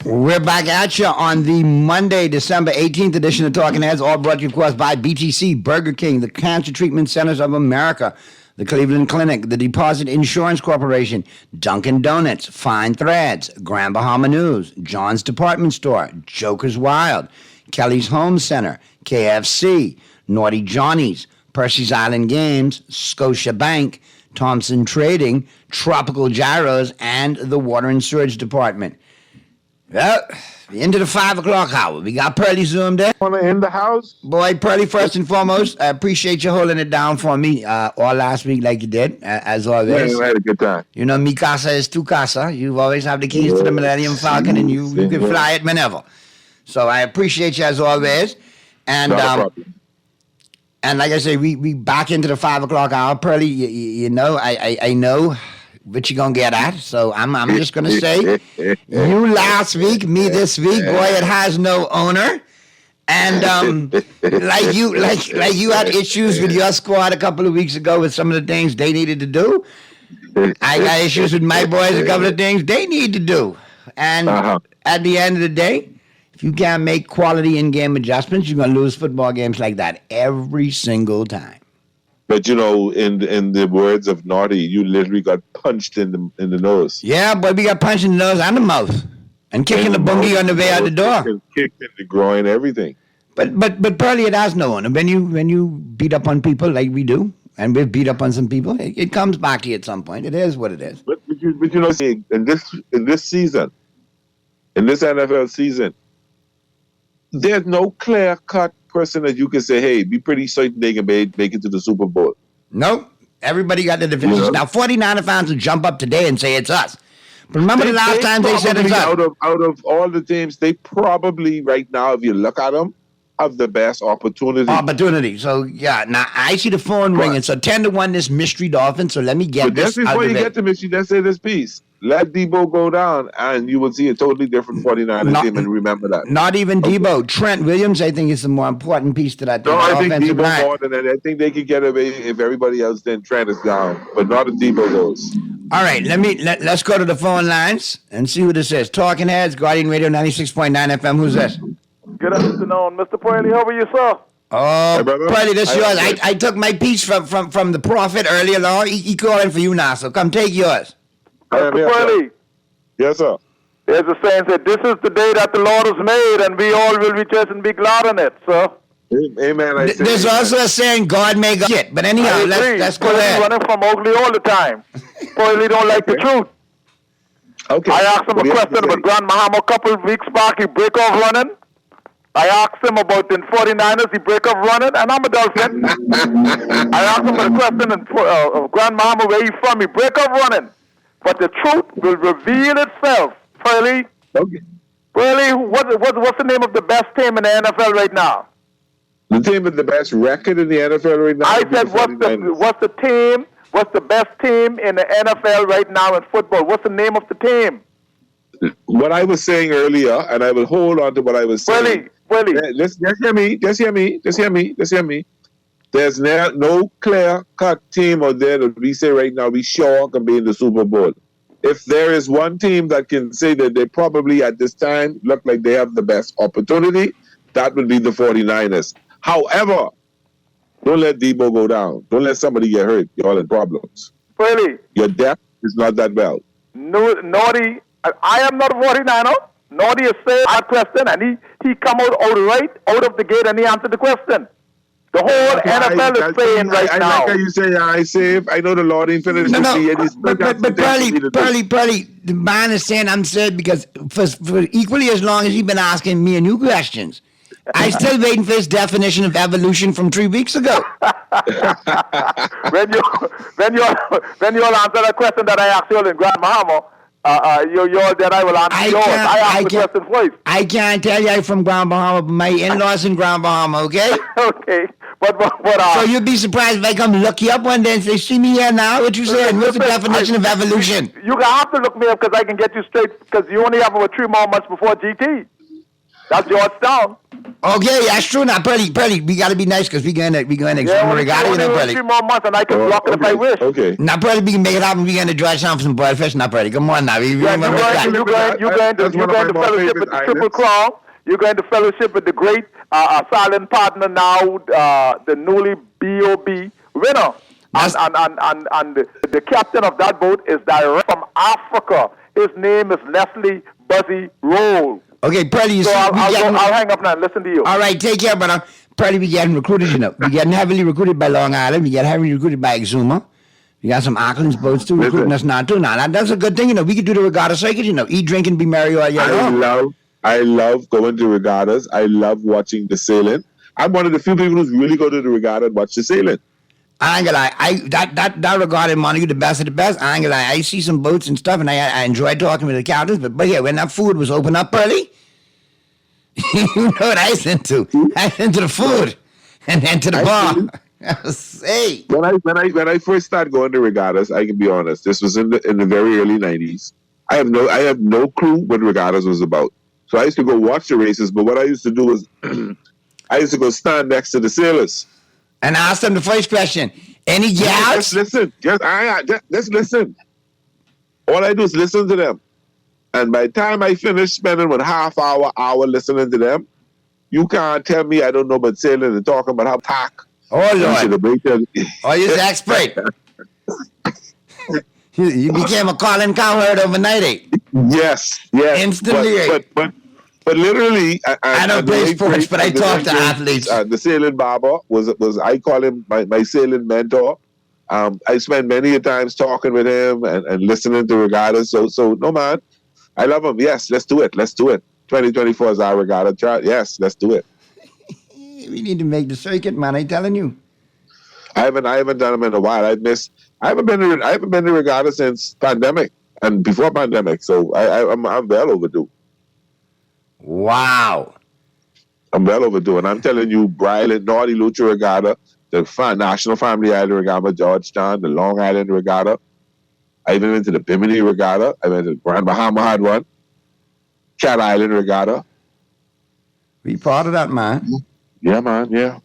We're back at you on the Monday, December 18th edition of Talking Heads, all brought to you, of course, by BTC, Burger King, the Cancer Treatment Centers of America, the Cleveland Clinic, the Deposit Insurance Corporation, Dunkin' Donuts, Fine Threads, Grand Bahama News, John's Department Store, Joker's Wild, Kelly's Home Center, KFC, Naughty Johnny's, Percy's Island Games, Scotia Bank, Thompson Trading, Tropical Gyros, and the Water and Sewage Department. Well, into the 5 o'clock hour. We got Pearly zoomed in. Want to end the house? Boy, Pearly, first and foremost, I appreciate you holding it down for me all last week like you did, as always. Yeah, I had a good time. You know, mi casa is tu casa. You always have the keys to the Millennium Falcon, and you can fly it whenever. So I appreciate you as always. And and like I say, we back into the 5 o'clock hour. Pearly, you know, I know what you gonna get at. So I'm just gonna say, you last week, me this week. Boy, it has no owner. And like you had issues with your squad a couple of weeks ago with some of the things they needed to do. I got issues with my boys, a couple of things they need to do. And at the end of the day, if you can't make quality in-game adjustments, you're gonna lose football games like that every single time. But you know, in the words of Naughty, you literally got punched in the nose. Yeah, boy, we got punched in the nose and the mouth, and kicking the bungie on the way out the door. Kicked in the groin, everything. But Pearly, it has no one. And when you beat up on people like we do, and we've beat up on some people, it comes back to you at some point. It is what it is. But you know, in this season, in this NFL season, there's no clear-cut person that you can say, hey, be pretty certain they can make it to the Super Bowl. Nope. Everybody got the divisions. Now, 49er fans will jump up today and say it's us. But remember the last time they said it's us? Out of all the teams, they probably, right now, if you look at them, have the best opportunity. So, yeah. Now, I see the phone ringing. So, 10-1 this mystery Dolphin. So, let me get this just before you get to mystery, let's say this piece. Let Debo go down, and you will see a totally different 49ers team, and remember that. Not even Debo. Trent Williams, I think, is the more important piece to that. No, I think Debo more than that. I think they could get away if everybody else then Trent is down, but not if Debo goes. All right, let's go to the phone lines and see who this is. Talking Heads, Guardian Radio 96.9 FM. Who's this? Good afternoon, Mr. Pearly. How are you, sir? Oh, Pearly, this yours. I took my piece from the prophet earlier on. He calling for you now, so come take yours. Mr. Pearly. Yes, sir. There's a saying that this is the day that the Lord has made, and we all will rejoice and be glad in it, sir. Amen. There's also a saying, God may go shit. But anyhow, let's go ahead. Running from ugly all the time. Pearly don't like the truth. Okay. I asked him a question about Grand Bahama a couple of weeks back. He break off running. I asked him about the 49ers. He break off running, and I'm a Dolphin. I asked him a question of Grand Bahama, where he from. He break off running. But the truth will reveal itself. Pearly. Okay. Pearly, what's the name of the best team in the NFL right now? The team with the best record in the NFL right now. I said, what's the best team in the NFL right now in football? What's the name of the team? What I was saying earlier, and I will hold on to what I was saying. Pearly, Just hear me. There's no clear-cut team out there that we say right now we sure can be in the Super Bowl. If there is one team that can say that they probably at this time look like they have the best opportunity, that would be the 49ers. However, don't let Debo go down. Don't let somebody get hurt. You're all in problems. Really? Your depth is not that well. No, Naughty, I am not a 49er. Naughty has said that question, and he come right out of the gate, and he answered the question. The whole NFL is playing right now. I like how you say I save. I know the Lord ain't finished No, the but Pearly, the man is saying I'm saved because for equally as long as he's been asking me and you questions, I still waiting for his definition of evolution from 3 weeks ago. when you answer that question that I asked you in Grand Bahama, then I will answer yours. I asked the question first. I can't tell you I'm from Grand Bahama, but my in-laws in Grand Bahama, okay? Okay. But so you'd be surprised if I come look you up one day and say, see me here now? What you saying? What's the definition of evolution? You have to look me up because I can get you straight because you only have about 3 more months before GT. That's Georgetown. Okay, that's true. Now, Pearly, we got to be nice because we're going to regatta, you know, Pearly. 3 more months and I can block it if I wish. Okay. Now, Pearly, we can make it happen. We're going to Georgetown for some boiled fish. Now, Pearly, come on now. You're going to fellowship with the Triple Crown. You're going to fellowship with the great silent partner now, the newly B.O.B. winner. And the captain of that boat is direct from Africa. His name is Leslie Buzzy Roll. Okay, Pearly, so I'll hang up now and listen to you. All right, take care, brother. Pearly, we getting recruited, you know. We getting heavily recruited by Long Island. We get heavily recruited by Exuma. We got some Auckland's boats too recruiting us now too. Now, that's a good thing, you know. We could do the regatta circuit, you know. Eat, drink, and be merry all year long. I love going to regattas. I love watching the sailing. I'm one of the few people who's really go to the regatta and watch the sailing. I ain't gonna lie. That regatta in Montague, the best of the best. I ain't gonna lie. I see some boats and stuff, and I enjoy talking with the captains. But yeah, when that food was open up early, you know what I sent to? I sent to the food and then to the bar. Hey. When I first started going to regattas, I can be honest. This was in the very early '90s. I have no clue what regattas was about. So I used to go watch the races, but what I used to do was I used to go stand next to the sailors. And ask them the first question. Any gals? Just listen. Just listen. All I do is listen to them. And by the time I finish spending 1/2 hour listening to them, you can't tell me I don't know about sailing and talking about how pack. Oh, Lord. Oh, you're the expert. You became a Colin Cowherd overnight, eh? Yes. Instantly. But literally, I don't play sports, but I talk to athletes. The sailing barber was I call him my sailing mentor. I spent many a times talking with him and listening to regattas. So no man, I love him. Yes, let's do it. 2024 is our regatta. Yes, let's do it. We need to make the circuit, man. I'm telling you. I haven't done them in a while. I haven't been to regatta since pandemic and before pandemic. So I'm well overdue. Wow. I'm well overdue. And I'm telling you, Bryland, Naughty Lucha Regatta, the National Family Island Regatta, Georgetown, the Long Island Regatta. I even went to the Bimini Regatta. I went to Grand Bahama had one. Cat Island Regatta. Be part of that, man. Yeah, man. Yeah.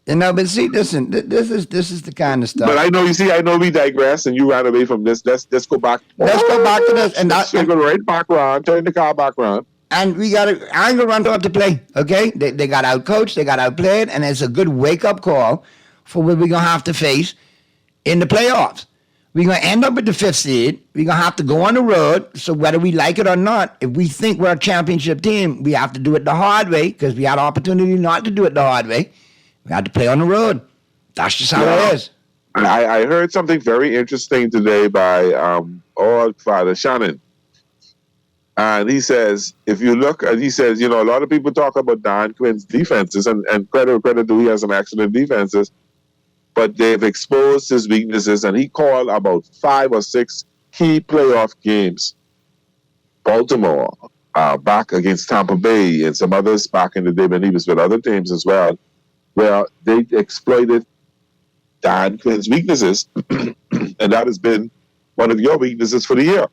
You know, but see, listen, this is the kind of stuff. But I know we digress, and you ran away from this. Let's go back. Let's go back to this, and go right back around. Turn the car back around. And I ain't gonna run up to play. Okay, they got out coached, they got outplayed, and it's a good wake up call for what we're gonna have to face in the playoffs. We're gonna end up with the 5th seed. We're gonna have to go on the road. So whether we like it or not, if we think we're a championship team, we have to do it the hard way because we had opportunity not to do it the hard way. We had to play on the road. That's just how it is. I heard something very interesting today by old Father Shannon. And he says, if you look, and he says, a lot of people talk about Dan Quinn's defenses, and credit to he has some excellent defenses, but they've exposed his weaknesses, and he called about 5 or 6 key playoff games. Baltimore, back against Tampa Bay, and some others back in the day when he was with other teams as well, where they exploited Dan Quinn's weaknesses, and that has been one of your weaknesses for the year.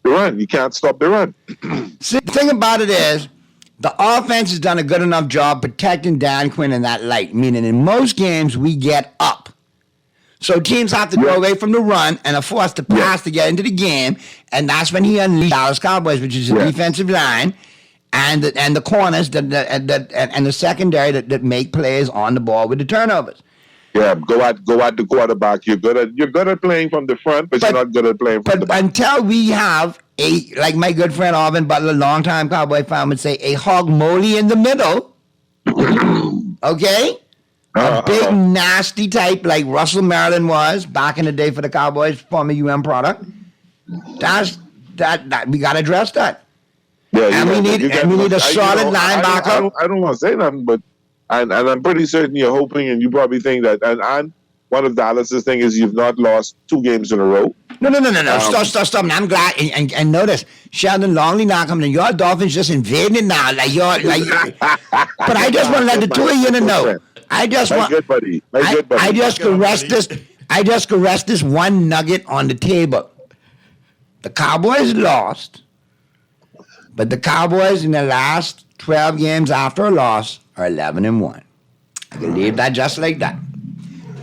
The run. You can't stop the run. See, the thing about it is, The offense has done a good enough job protecting Dan Quinn in that light, meaning in most games we get up. So teams have to go away from the run and are forced to pass to get into the game, and that's when he unleashed Dallas Cowboys, which is the defensive line and the corners and the secondary that make plays on the ball with the turnovers. Yeah, go at the quarterback. You're good at playing from the front, but you're not good at playing from the back. Until we have like my good friend Alvin Butler, longtime Cowboy fan, would say, a hog molly in the middle. Okay? A big nasty type like Russell Maryland was back in the day for the Cowboys, former UM product. That we got to address that. Yeah, and we need a solid linebacker. I don't want to say nothing, but and I'm pretty certain you're hoping, and you probably think that. And one of Dallas's thing is you've not lost 2 games in a row. No. Stop. I'm glad. And notice, Sheldon Longley now coming in. Your Dolphins just invading it now. But I just want to let the two of you know. I just could rest this one nugget on the table. The Cowboys lost, but the Cowboys in the last 12 games after a loss are 11-1. I can leave that just like that.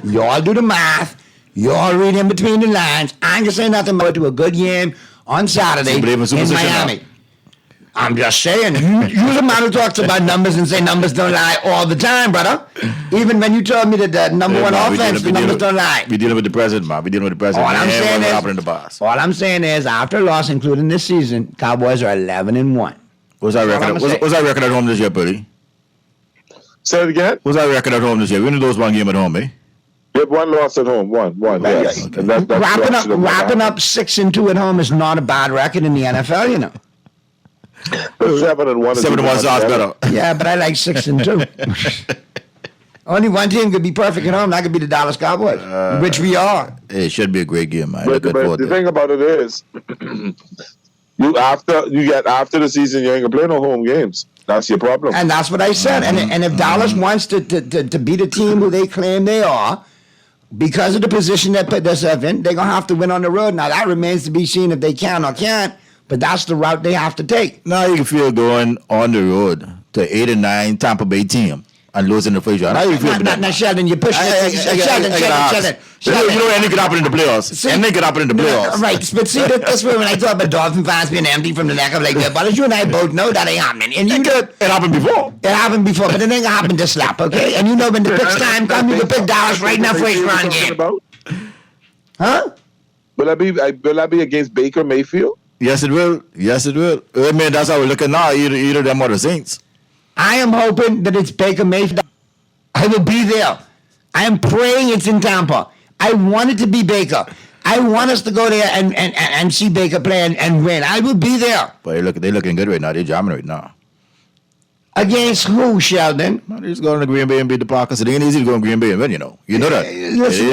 You all do the math. You all read in between the lines. I ain't gonna say nothing about to a good game on Saturday in Miami. I'm just saying, you're the man who talks about numbers and say numbers don't lie all the time, brother. Even when you told me that the number one offense, the numbers don't lie. We're dealing with the president, man. We're dealing with the president. All I'm saying is, after a loss, including this season, Cowboys are 11-1. What's our record? What's our record at home this year, Purdy? Say it again. What's our record at home this year? We only lost one game at home, eh? We have 1 loss at home. One. Yes. Okay. And wrapping up 6-2 at home is not a bad record in the NFL, you know. 7-1. 7-1 sounds better. Yeah, but I like 6-2. Only one team could be perfect at home. That could be the Dallas Cowboys, which we are. It should be a great game, man. But the thing about it is, after the season, you ain't gonna play no home games. That's your problem. And that's what I said. And if Dallas wants to be the team who they claim they are, because of the position they put themselves in, they're gonna have to win on the road. Now that remains to be seen if they can or can't. But that's the route they have to take. Now you can feel going on the road to 8-9 Tampa Bay team and losing the first round. How you feel? Now, Sheldon, you're pushing it. Sheldon. You know anything could happen in the playoffs. Anything could happen in the playoffs. Right, but see, that's where when I talk about Dolphin fans being empty from the neck up like that, but you and I both know that ain't happening. And you know, it happened before. It happened before, but it ain't gonna happen this slap, okay? And you know when the picks time comes, you can pick Dallas right now first round game. Huh? Will I be against Baker Mayfield? Yes, it will. I mean, that's how we're looking now. Either them or the Saints. I am hoping that it's Baker Mayfield. I will be there. I am praying it's in Tampa. I want it to be Baker. I want us to go there and see Baker play and win. I will be there. But they're looking good right now. They're jamming right now. Against who, Sheldon? They're just going to Green Bay and beat the Packers. It ain't easy to go to Green Bay and win, you know. You know that. Listen,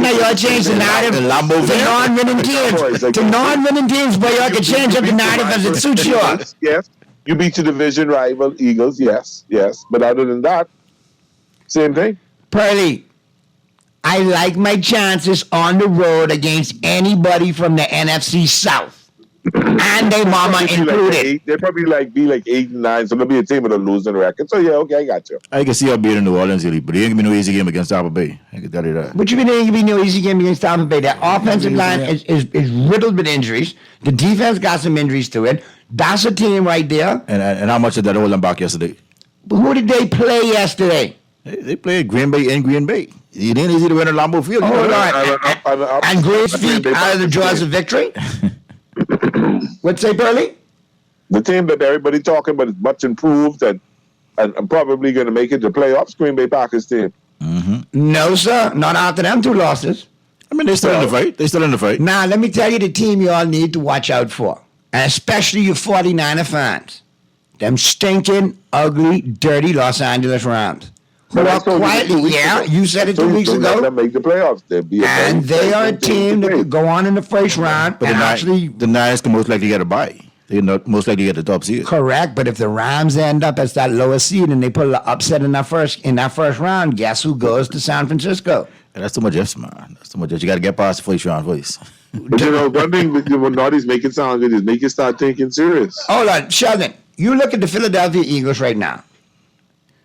now y'all change the narrative to non-winning teams. To non-winning teams, boy, y'all can change up the narrative as it suits you. Yes. You beat your division rival, Eagles, yes. But other than that, same thing. Pearly, I like my chances on the road against anybody from the NFC South. And they mama included. They probably be like 8-9, so they'll be a team with a losing record. So yeah, okay, I got you. I can see how beating New Orleans, but it ain't gonna be no easy game against Tampa Bay. I can tell you that. What you mean it ain't gonna be no easy game against Tampa Bay? Their offensive line is riddled with injuries. The defense got some injuries to it. That's a team right there. And how much did that hold them back yesterday? Who did they play yesterday? They played Green Bay in Green Bay. It ain't easy to win at Lambeau Field. And Grace feet out of the jaws of victory. What's say, Burley? The team that everybody talking about is much improved and probably going to make it to playoffs. Green Bay Packers team. Mm-hmm. No, sir. Not after them 2 losses. I mean, they're still in the fight. Now, let me tell you the team you all need to watch out for, and especially you 49er fans. Them stinking, ugly, dirty Los Angeles Rams. Who are quietly, you said it 2 weeks ago. They'll make the playoffs. And they are a team that could go on in the first round. But the Niners can most likely get a bye. They're not most likely get the top seed. Correct, but if the Rams end up as that lowest seed and they pull an upset in that first round, guess who goes to San Francisco? And that's too much ifs, man. That's too much ifs. You got to get past the first round first. But one thing what Naughty's making sound good is make you start thinking serious. Hold on, Sheldon. you look at the Philadelphia Eagles right now,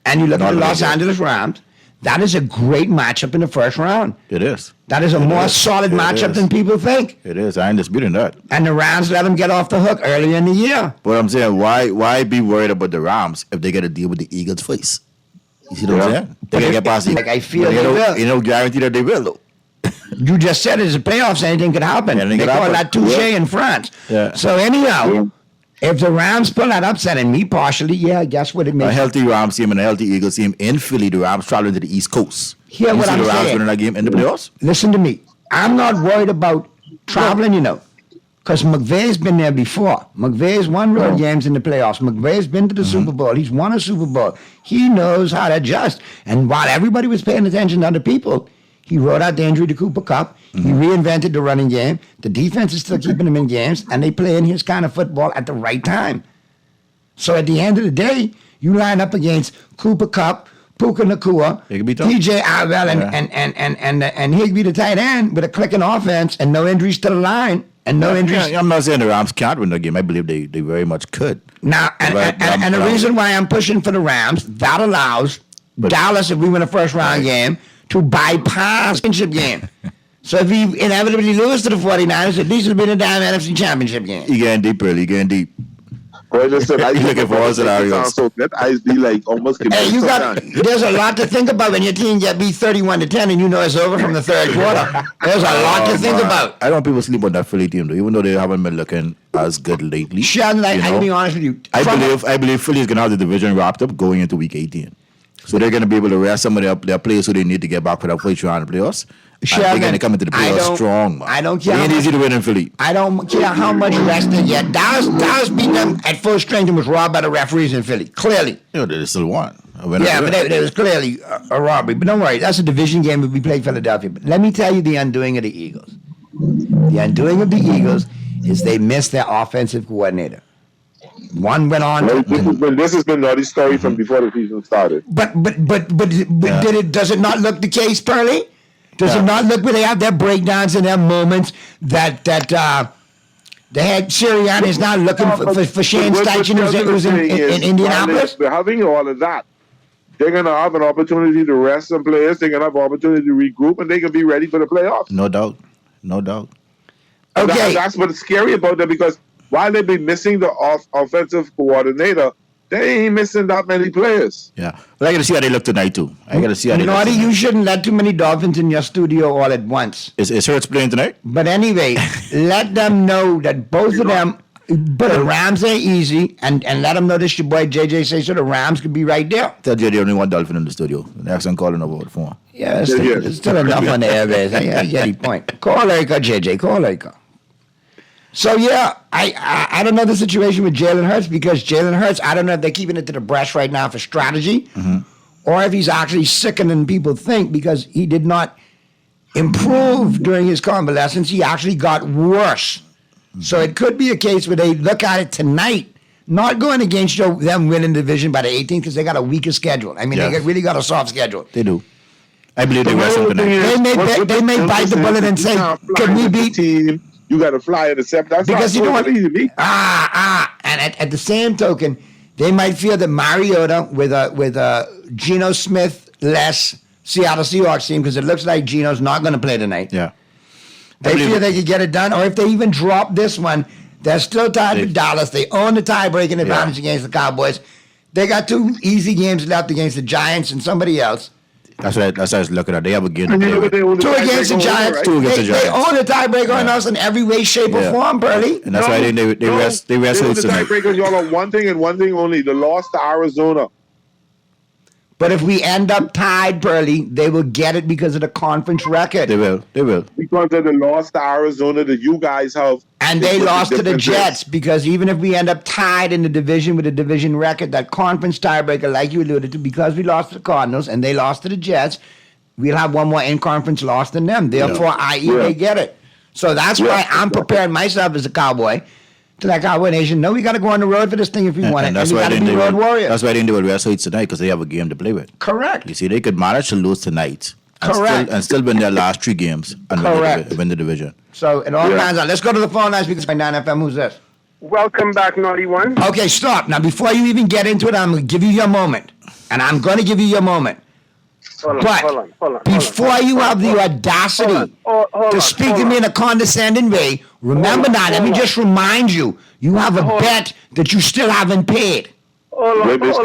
and you look at the Los Angeles Rams. That is a great matchup in the first round. It is. That is a more solid matchup than people think. It is. I ain't disputing that. And the Rams let them get off the hook early in the year. But I'm saying, why be worried about the Rams if they get to deal with the Eagles first? You see what I'm saying? They can get past Like I feel they will. You know, guarantee that they will, though. You just said it's a playoffs, anything could happen. Anything They could call happen. that touche Yeah. in France. Yeah. So anyhow, if the Rams pull that upset, and me partially, guess what it A makes? healthy Rams team and a healthy Eagles team in Philly. The Rams traveling to the East Coast. Hear You what see I'm the Rams saying. winning that game in the playoffs? Listen to me. I'm not worried about traveling, because McVay's been there before. McVay's won road games in the playoffs. McVay's been to the Super Bowl. He's won a Super Bowl. He knows how to adjust. And while everybody was paying attention to other people, he wrote out the injury to Cooper Kupp. He reinvented the running game. The defense is still keeping him in games, and they playing his kind of football at the right time. So at the end of the day, you line up against Cooper Kupp, Puka Nacua, DJ Alvell, and Higbee the tight end with a clicking offense and no injuries to the line and no injuries. I'm not saying the Rams can't win the game. I believe they very much could. Now, and the reason why I'm pushing for the Rams, that allows Dallas, if we win a first-round game, to bypass the championship game. So if we inevitably lose to the 49ers, at least it'll be the damn NFC Championship game. You getting deep early. You getting deep. Well, listen, I looking for all scenarios. So that I be like almost. Hey, there's a lot to think about when your team get beat 31-10 and you know it's over from the third quarter. There's a lot to think about. I don't want people sleep on that Philly team, though, even though they haven't been looking as good lately. Sheldon, I can be honest with you. I believe Philly is going to have the division wrapped up going into week 18. So they're going to be able to rest some of their players who they need to get back for that first round of the playoffs. They're going to come into the playoffs strong, man. I don't care. It ain't easy to win in Philly. I don't care how much rest they get. Dallas beat them at full strength and was robbed by the referees in Philly. Clearly. Yeah, they still won. Yeah, but there was clearly a robbery. But don't worry, that's a division game if we play Philadelphia. But let me tell you the undoing of the Eagles. The undoing of the Eagles is they missed their offensive coordinator. One went on. This has been the story from before the season started. But does it not look the case, Pearly? Does it not look where they have their breakdowns and their moments that the head Sirianni is now looking for Shane Steichen who's in Indianapolis? They're having all of that. They're going to have an opportunity to rest some players. They're going to have an opportunity to regroup, and they can be ready for the playoffs. No doubt. No doubt. Okay. That's what's scary about that, because while they've been missing the offensive coordinator, they ain't missing that many players. Yeah. But I got to see how they look tonight, too. I got to see how they look. You shouldn't let too many Dolphins in your studio all at once. Is Hurts playing tonight? But anyway, let them know that both of them, but the Rams ain't easy, and let them know this your boy JJ says so the Rams could be right there. Tell JJ only one Dolphin in the studio. The next one calling over the phone. Yeah, it's still enough on the airbase. I get your point. Call Erica, JJ. Call Erica. So, yeah, I don't know the situation with Jalen Hurts, because Jalen Hurts, I don't know if they're keeping it to the breast right now for strategy, or if he's actually sicker than people think, because he did not improve during his convalescence. He actually got worse. So it could be a case where they look at it tonight, not going against them winning the division by the 18th, because they got a weaker schedule. I mean, they really got a soft schedule. They do. I believe they rest tonight. They may bite the bullet and say, "Can we beat team? You got to fly at the seventh." That's because you know what? Easy. And at the same token, they might feel that Mariota with a Geno Smith less Seattle Seahawks team, because it looks like Geno's not going to play tonight. Yeah. They feel they could get it done, or if they even drop this one, they're still tied with Dallas. They own the tie-breaking advantage against the Cowboys. They got 2 easy games left against the Giants and somebody else. That's what I was looking at. They have a game. 2 against the Giants. 2 against the Giants. They own the tiebreaker on us in every way, shape, or form, Pearly. And that's why they rest Hurts the tonight. tiebreakers, y'all, are one thing and one thing only: the loss to Arizona. But if we end up tied, Pearly, they will get it because of the conference record. They will. Because of the loss to Arizona that you guys have. And they lost to the Jets, because even if we end up tied in the division with a division record, that conference tiebreaker, like you alluded to, because we lost to the Cardinals and they lost to the Jets, we'll have one more in-conference loss than them. Therefore, they get it. So that's why I'm preparing myself as a Cowboy to let Cowboy Nation know we got to go on the road for this thing if we want it. And we got to be road warriors. That's why they didn't do it rest Hurts tonight, because they have a game to play with. Correct. You see, they could manage to lose tonight. And still win their last 3 games and win the division. So it all depends on. Let's go to the phone lines because by 9FM. Who's this? Welcome back, Naughty One. Okay, stop. Now, before you even get into it, I'm going to give you your moment. And I'm going to give you your moment. Hold on. Before you have the audacity to speak to me in a condescending way, remember now, let me just remind you, you have a bet that you still haven't paid. Miss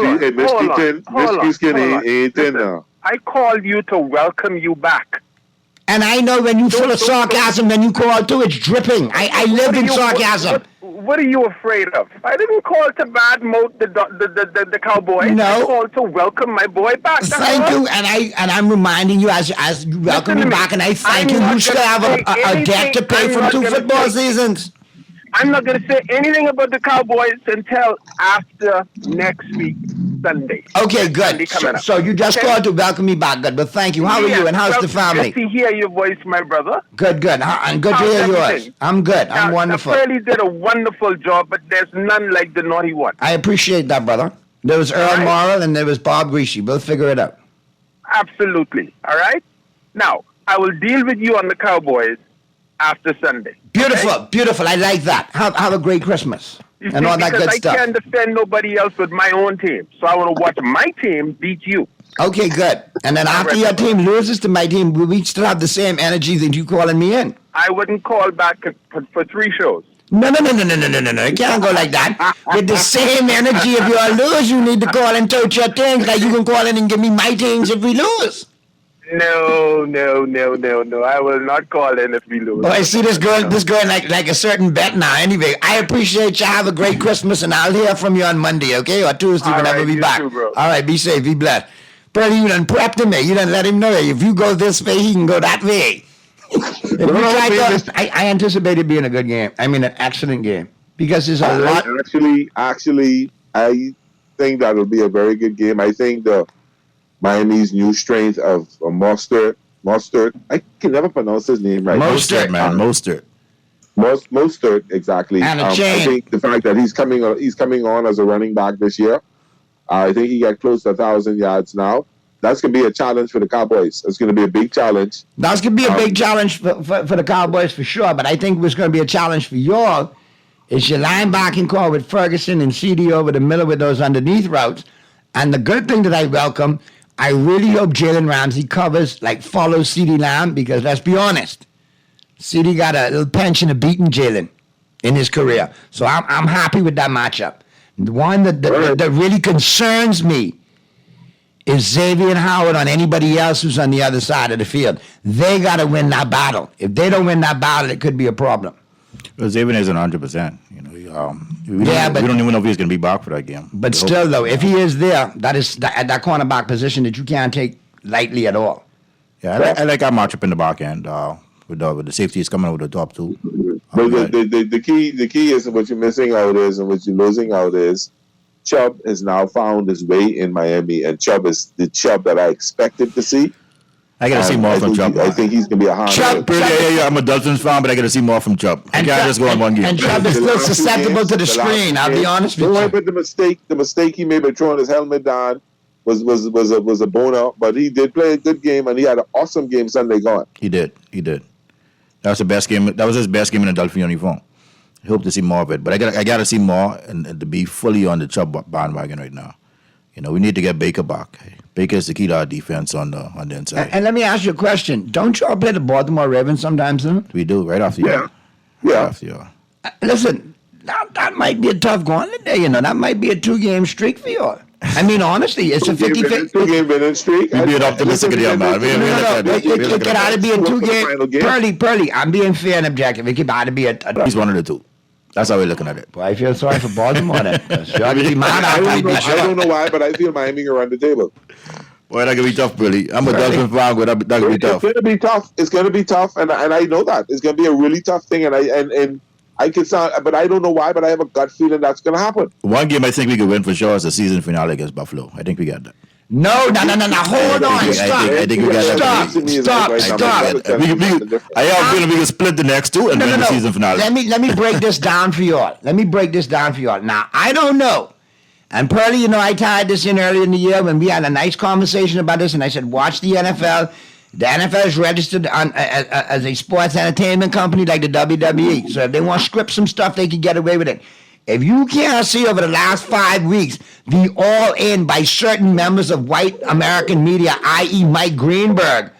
Keyskin ain't in now. I called you to welcome you back. And I know when you're full of sarcasm, when you call too, it's dripping. I live in sarcasm. What are you afraid of? I didn't call to badmouth the Cowboys. No. I called to welcome my boy back. Thank you, and I'm reminding you as you welcome me back, and I thank you. You still have a debt to pay from 2 football seasons. I'm not going to say anything about the Cowboys until after next week, Sunday. Okay, good. So you just called to welcome me back. Good, but thank you. How are you, and how's the family? Good to hear your voice, my brother. Good. And good to hear yours. I'm good. I'm wonderful. Shirley did a wonderful job, but there's none like the Naughty One. I appreciate that, brother. There was Earl Morrill and there was Bob Greasy. We'll figure it out. Absolutely. All right? Now, I will deal with you on the Cowboys after Sunday. Beautiful. I like that. Have a great Christmas. And all that good stuff. I can't defend nobody else with my own team. So I want to watch my team beat you. Okay, good. And then after your team loses to my team, will we still have the same energy that you calling me in? I wouldn't call back for 3 shows. No. It can't go like that. With the same energy, if you lose, you need to call and touch your things. Like you can call in and give me my things if we lose. No. I will not call in if we lose. Oh, I see this going like a certain bet now. Anyway, I appreciate you. Have a great Christmas, and I'll hear from you on Monday, okay? Or Tuesday, whenever we back. Too, bro. All right, be safe, be blessed. Pearly, you done prepped him. You done let him know if you go this way, he can go that way. I anticipate it being a good game. I mean, an excellent game. Because there's a lot. Actually, I think that'll be a very good game. I think the Miami's new strength of Mostert. I can never pronounce his name right. Mostert, exactly. And I think the fact that he's coming on as a running back this year. I think he got close to 1,000 yards now. That's going to be a challenge for the Cowboys. It's going to be a big challenge. That's going to be a big challenge for the Cowboys for sure. But I think what's going to be a challenge for y'all is your linebacking core with Ferguson and CD over the middle with those underneath routes. And the good thing that I welcome, I really hope Jalen Ramsey follows CD Lamb, because let's be honest, CD got a little pension of beating Jalen in his career. So I'm happy with that matchup. The one that really concerns me is Xavier Howard on anybody else who's on the other side of the field. They got to win that battle. If they don't win that battle, it could be a problem. Well, Xavier isn't 100%. We don't even know if he's going to be back for that game. But still, though, if he is there, that is that cornerback position that you can't take lightly at all. Yeah, I like our matchup in the back end with the safeties coming over the top too. But the key is what you're missing out is, and what you're losing out is, Chubb has now found his way in Miami, and Chubb is the Chubb that I expected to see. I got to see more from Chubb. I think he's going to be a hard. Yeah. I'm a Dolphins fan, but I got to see more from Chubb. I can't just go on one game. And Chubb is still susceptible to the screen. I'll be honest with you. But the mistake he made by throwing his helmet down was a boner. But he did play a good game, and he had an awesome game Sunday going. He did. That was the best game. That was his best game in a Dolphin uniform. I hope to see more of it, but I got to see more and to be fully on the Chubb bandwagon right now. We need to get Baker back. Baker is the key to our defense on the inside. And let me ask you a question. Don't y'all play the Baltimore Ravens sometimes, huh? We do, right off the yard. Yeah. Right off the yard. Listen, that might be a tough going today, That might be a 2-game streak for y'all. I mean, honestly, it's a 50-50. 2-game winning streak. You're being optimistic again, man. It could either be a 2-game. Pearly, I'm being fair and objective. It could either be a... He's one of the two. That's how we're looking at it. Well, I feel sorry for Baltimore then. I don't know why, but I feel Miami are on the table. Boy, that could be tough, Billy. I'm a Dolphin fan, but that could be tough. It's going to be tough, and I know that. It's going to be a really tough thing, and I can sound, but I don't know why, but I have a gut feeling that's going to happen. One game I think we could win for sure is the season finale against Buffalo. I think we got that. No. Hold on. Stop. I think we got that. Stop. I have a feeling we can split the next two and win the season finale. Let me break this down for y'all. Now, I don't know. And Pearly, I tied this in earlier in the year when we had a nice conversation about this, and I said, watch the NFL The NFL is registered as a sports entertainment company like the WWE. So if they want to script some stuff, they can get away with it. If you can't see over the last 5 weeks the all-in by certain members of white American media, i.e. Mike Greenberg,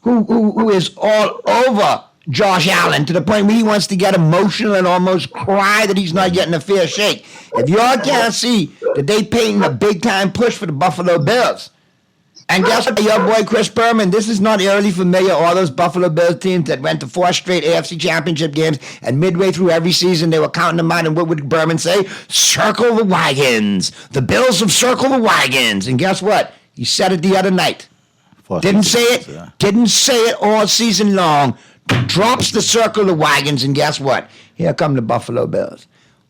who is all over Josh Allen to the point where he wants to get emotional and almost cry that he's not getting a fair shake. If y'all can't see that they painting a big-time push for the Buffalo Bills, and guess what, your boy Chris Berman, this is not eerily familiar, all those Buffalo Bills teams that went to 4 straight AFC Championship games, and midway through every season they were counting them out, and what would Berman say? Circle the wagons. The Bills have circled the wagons. And guess what? He said it the other night. Didn't say it all season long. Drops the circle the wagons, and guess what? Here come the Buffalo Bills.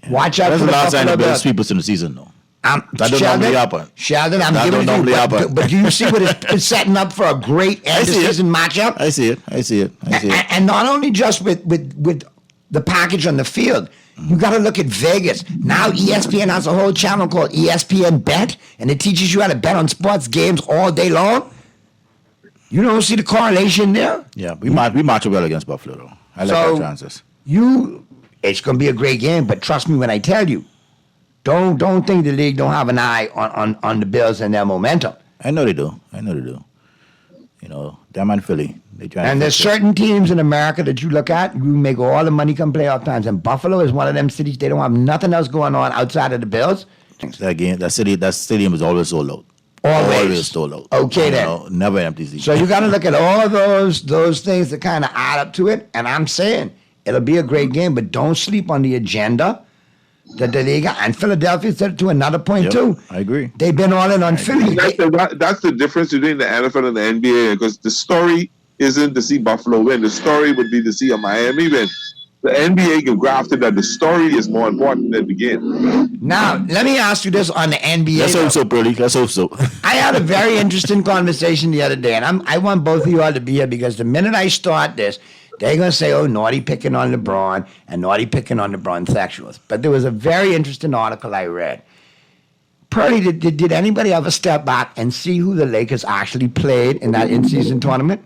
Watch out for the Buffalo Bills. That's the last time the Bills sweep in the season, though. That don't normally happen. Sheldon, I'm giving you, but do you see what it's setting up for a great end of season matchup? I see it. And not only just with the package on the field, you got to look at Vegas. Now ESPN has a whole channel called ESPN Bet, and it teaches you how to bet on sports games all day long. You don't see the correlation there? Yeah, we match well against Buffalo, though. I like our chances. It's going to be a great game, but trust me when I tell you, don't think the league don't have an eye on the Bills and their momentum. I know they do. You know, them and Philly. And there's certain teams in America that you look at, you make all the money come playoff times. And Buffalo is one of them cities, they don't have nothing else going on outside of the Bills. That stadium is always sold out. Always sold out. Okay, then. Never empty season. So you got to look at all those things that kind of add up to it. And I'm saying it'll be a great game, but don't sleep on the agenda that the league and Philadelphia said it to another point too. I agree. They've been all in on Philly. That's the difference between the NFL and the NBA, because the story isn't to see Buffalo win. The story would be to see a Miami win. The NBA can graft it that the story is more important than the game. Now, let me ask you this on the NBA. Let's hope so, Pearly. Let's hope so. I had a very interesting conversation the other day, and I want both of you all to be here because the minute I start this, they're going to say, oh, Naughty picking on LeBron and Naughty picking on LeBron sexuals. But there was a very interesting article I read. Pearly, did anybody ever step back and see who the Lakers actually played in that in-season tournament?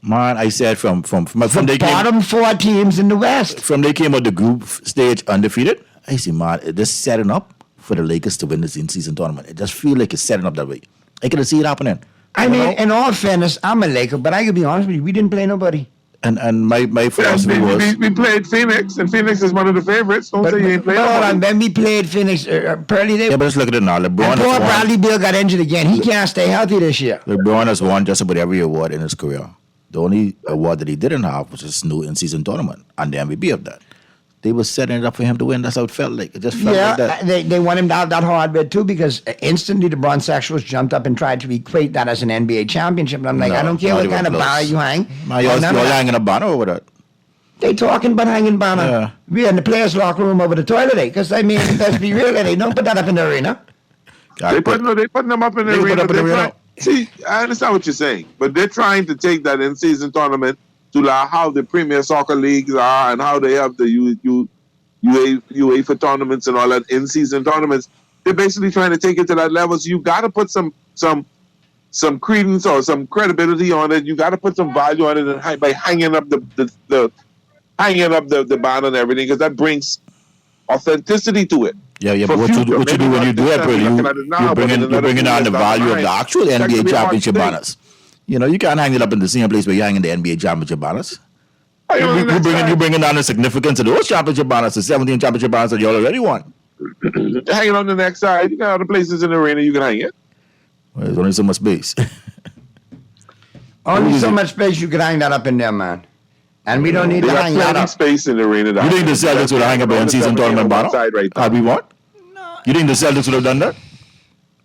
Man, I said from the bottom 4 teams in the West. From they came out the group stage undefeated, I see, man, it's just setting up for the Lakers to win this in-season tournament. It just feels like it's setting up that way. I can see it happening. I mean, in all fairness, I'm a Laker, but I can be honest with you, we didn't play nobody. And my philosophy was... We played Phoenix, and Phoenix is one of the favorites. Don't say you ain't played nobody. When we played Phoenix, Pearly... Yeah, but let's look at it now. LeBron poor Bradley Beal got injured again. He can't stay healthy this year. LeBron has won just about every award in his career. The only award that he didn't have was his new in-season tournament and the MVP of that. They were setting it up for him to win. That's how it felt like. It just felt like that. They want him to have that hardware too because instantly the LeBron sexuals jumped up and tried to equate that as an NBA championship. And I'm like, I don't care what kind of banner you hang. You're hanging a banner over that. They talking about hanging banner. Yeah. We're in the players' locker room over the toilet, because I mean, let's be real, they don't put that up in the arena. They putting them up in the arena. See, I understand what you're saying, but they're trying to take that in-season tournament to how the Premier Soccer leagues are and how they have the UEFA tournaments and all that in-season tournaments. They're basically trying to take it to that level. So you got to put some credence or some credibility on it. You got to put some value on it, and by hanging up the banner and everything, because that brings authenticity to it. Yeah, but what you do when you do it, you're bringing on the value of the actual NBA championship banners. You know, you can't hang it up in the same place where you're hanging the NBA championship banners. You're bringing down the significance of those championship banners, the 17 championship banners that you already won. Hang it on the next side. You got other places in the arena you can hang it. Well, there's only so much space. Only so much space you can hang that up in there, man. And we don't need to hang that up. Space in the arena. You think the Celtics would hang up an in-season tournament banner? Had we won? No. You think the Celtics would have done that?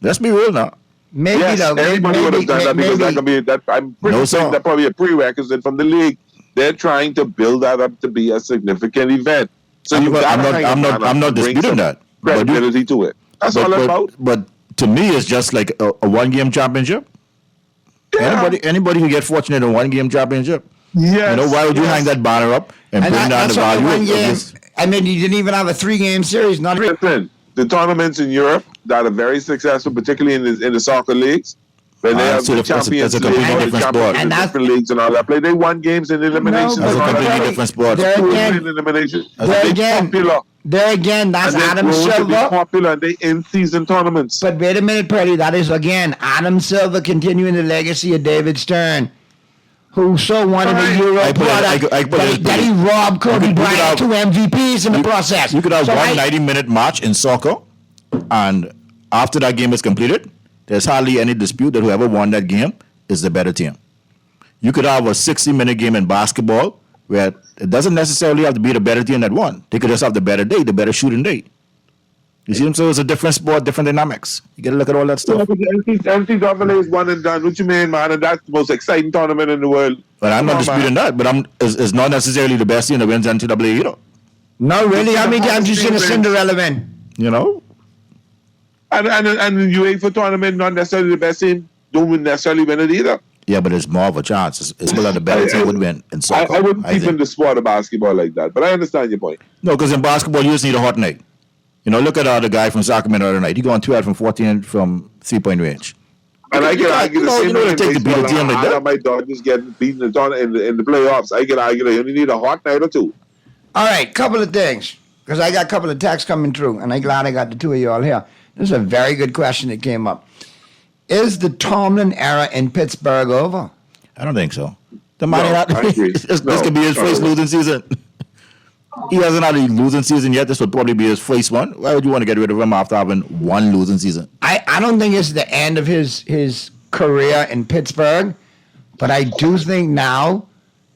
Let's be real now. Maybe everybody would have done that because that could be that. I'm pretty sure that's probably a prerequisite from the league. They're trying to build that up to be a significant event. So I'm not disputing that. Credibility to it. That's all about. But to me, it's just like a one-game championship. Yeah. Anybody who get fortunate in one-game championship. Yes. You know, why would you hang that banner up and bring down the value of this? I mean, you didn't even have a 3-game series. Listen, the tournaments in Europe that are very successful, particularly in the soccer leagues, When they have so the that's a Champions completely League, or the different Champions sport. League, different leagues and all that play. They won games in elimination. That's a completely different sport. There again, that's and Adam to be Silver. popular, and they in-season tournaments. But wait a minute, Purdy. That is again Adam Silver continuing the legacy of David Stern, who so wanted a Euro product that he robbed Kobe Bryant 2 MVPs in the process. You could have So one I- 90-minute match in soccer, and after that game is completed, there's hardly any dispute that whoever won that game is the better team. You could have a 60-minute game in basketball where it doesn't necessarily have to be the better team that won. They could just have the better day, the better shooting day. You see what I'm saying? It's a different sport, different dynamics. You got to look at all that stuff. NCAA is one and done. What you mean, man? And that's the most exciting tournament in the world. But I'm not disputing that. But it's not necessarily the best team that wins NCAA either. No, really? How many times you seen a Cinderella win? You know? And the UEFA tournament, not necessarily the best team, don't necessarily win it either. Yeah, but it's more of a chance. It's still the better team would win in soccer. I wouldn't keep in the sport of basketball like that, but I understand your point. No, because in basketball, you just need a hot night. You know, look at the guy from Sacramento the other night. He going 12 from 14 from 3-point range. And I can argue the same thing. Take the beat a team like that. My Dodgers getting beaten in the playoffs. I can argue that you only need a hot night or two. All right, couple of things, because I got a couple of texts coming through, and I'm glad I got the two of you all here. This is a very good question that came up. Is the Tomlin era in Pittsburgh over? I don't think so. This could be his first losing season. He hasn't had a losing season yet. This would probably be his first one. Why would you want to get rid of him after having one losing season? I don't think it's the end of his career in Pittsburgh, but I do think now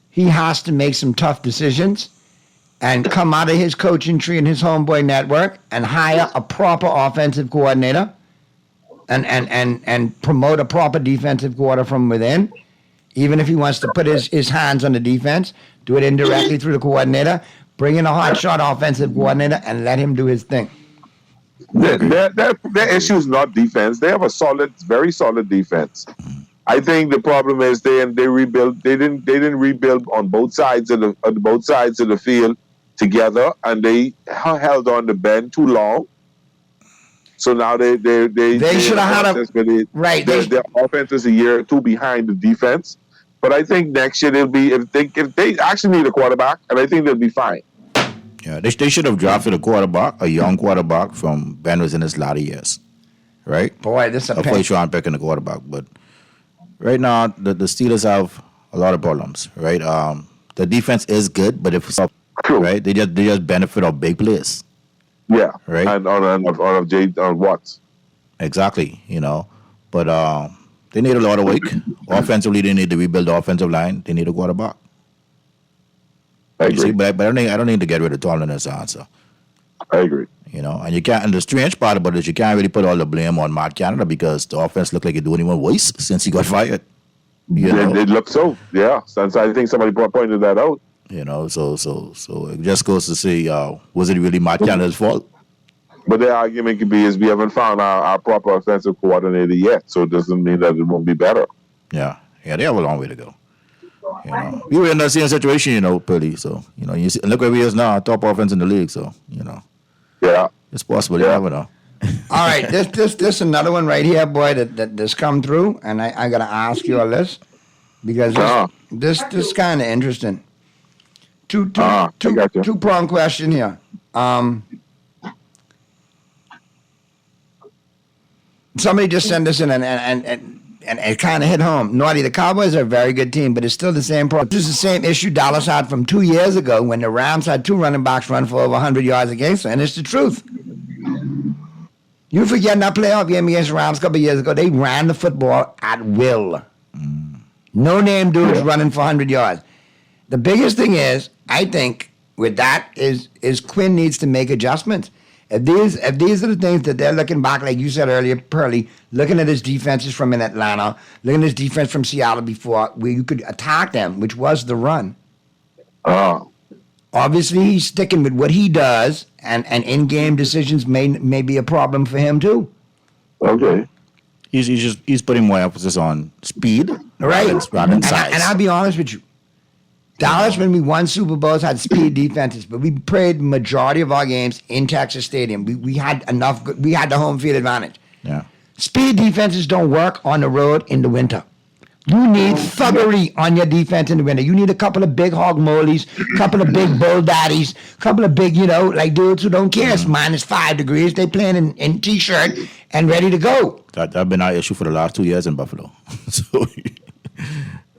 he has to make some tough decisions and come out of his coaching tree and his homeboy network and hire a proper offensive coordinator and promote a proper defensive coordinator from within. Even if he wants to put his hands on the defense, do it indirectly through the coordinator, bring in a hotshot offensive coordinator and let him do his thing. Their issue is not defense. They have a very solid defense. I think the problem is they rebuild. They didn't rebuild on both sides of the field together, and they held on the bend too long. So now they should have had right. Their offense is a year or two behind the defense, but I think next year they'll be if they actually need a quarterback, and I think they'll be fine. Yeah, they should have drafted a young quarterback from Ben was in his latter years, right? Boy, this is a first round pick in the quarterback. But right now, the Steelers have a lot of problems, right? The defense is good, but if right, they just benefit of big plays. Yeah, right. And on Watts. Exactly, you know, but they need a lot of work. Offensively, they need to rebuild the offensive line. They need a quarterback. I agree. See, but I don't need to get rid of Tomlin as the answer. I agree. You know, and you can't. And the strange part about it is you can't really put all the blame on Matt Canada because the offense looked like it's doing even worse since he got fired. It looks so. Yeah, since I think somebody pointed that out. You know, so it just goes to say, was it really Matt Canada's fault? But the argument could be is we haven't found our proper offensive coordinator yet, so it doesn't mean that it won't be better. Yeah, they have a long way to go. You know, we were in the same situation, you know, Purdy. So you know, look where he is now, top offense in the league. So you know, yeah, it's possible. You never know. All right, this another one right here, boy, that's come through, and I gotta ask you all this because this kind of interesting. Two-pronged question here. Somebody just sent us in and it kind of hit home. Naughty, the Cowboys are a very good team, but it's still the same problem. This is the same issue Dallas had from 2 years ago when the Rams had two running backs run for over 100 yards against them, and it's the truth. You forget that playoff game against the Rams a couple of years ago, they ran the football at will. No-name dudes running for 100 yards. The biggest thing is, I think, with that is Quinn needs to make adjustments. If these are the things that they're looking back, like you said earlier, Pearly, looking at his defenses from in Atlanta, looking at his defense from Seattle before, where you could attack them, which was the run. Obviously, he's sticking with what he does, and in-game decisions may be a problem for him too. Okay. He's putting more emphasis on speed, right? Rather than size. And I'll be honest with you. Dallas, when we won Super Bowls, had speed defenses, but we played majority of our games in Texas Stadium. We had enough. We had the home field advantage. Yeah. Speed defenses don't work on the road in the winter. You need thuggery on your defense in the winter. You need a couple of big hog moleys, a couple of big bull daddies, a couple of big, like dudes who don't care. It's -5 degrees. They playing in T-shirt and ready to go. That's been our issue for the last 2 years in Buffalo. So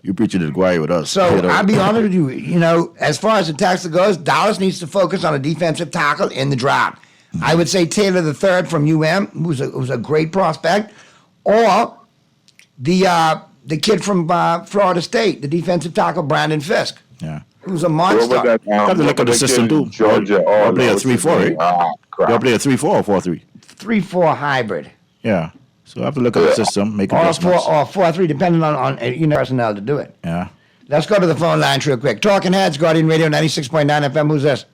you preaching to the choir with us. So I'll be honest with you. As far as the tackle goes, Dallas needs to focus on a defensive tackle in the draft. I would say Taylor III from UM, who's a great prospect, or the kid from Florida State, the defensive tackle Brandon Fisk. Yeah. Who's a monster. You have to look at the system too. Georgia. They'll play a 3-4, right? Crap. They'll play a 3-4 or 4-3. 3-4 hybrid. Yeah. So I have to look at the system, make adjustments. Or 4-3, depending on personnel to do it. Yeah. Let's go to the phone lines real quick. Talking Heads, Guardian Radio 96.9 FM. Who's this?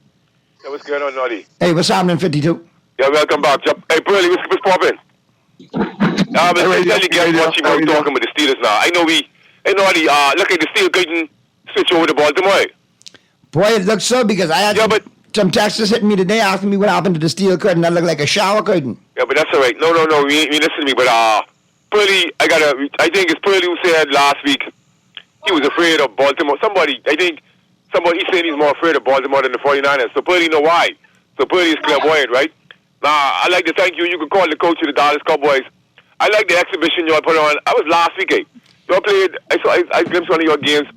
Hey, what's going on, Noddy? Hey, what's happening, 52? Yeah, welcome back. Hey, Pearly, what's popping? I'm tell you guys watching about talking with the Steelers now. I know Noddy, look at the Steelers getting switch over to Baltimore. Boy, it looks so because I had some texters hitting me today asking me what happened to the steel curtain that looked like a shower curtain. Yeah, but that's all right. No, you listen to me. But Pearly, I think it's Pearly who said last week he was afraid of Baltimore. Somebody said he's more afraid of Baltimore than the 49ers. So Pearly know why. So Pearly is clairvoyant, right? Now, I'd like to thank you. You can call the coach of the Dallas Cowboys. I like the exhibition y'all put on. I was last week, y'all played, I glimpsed one of your games,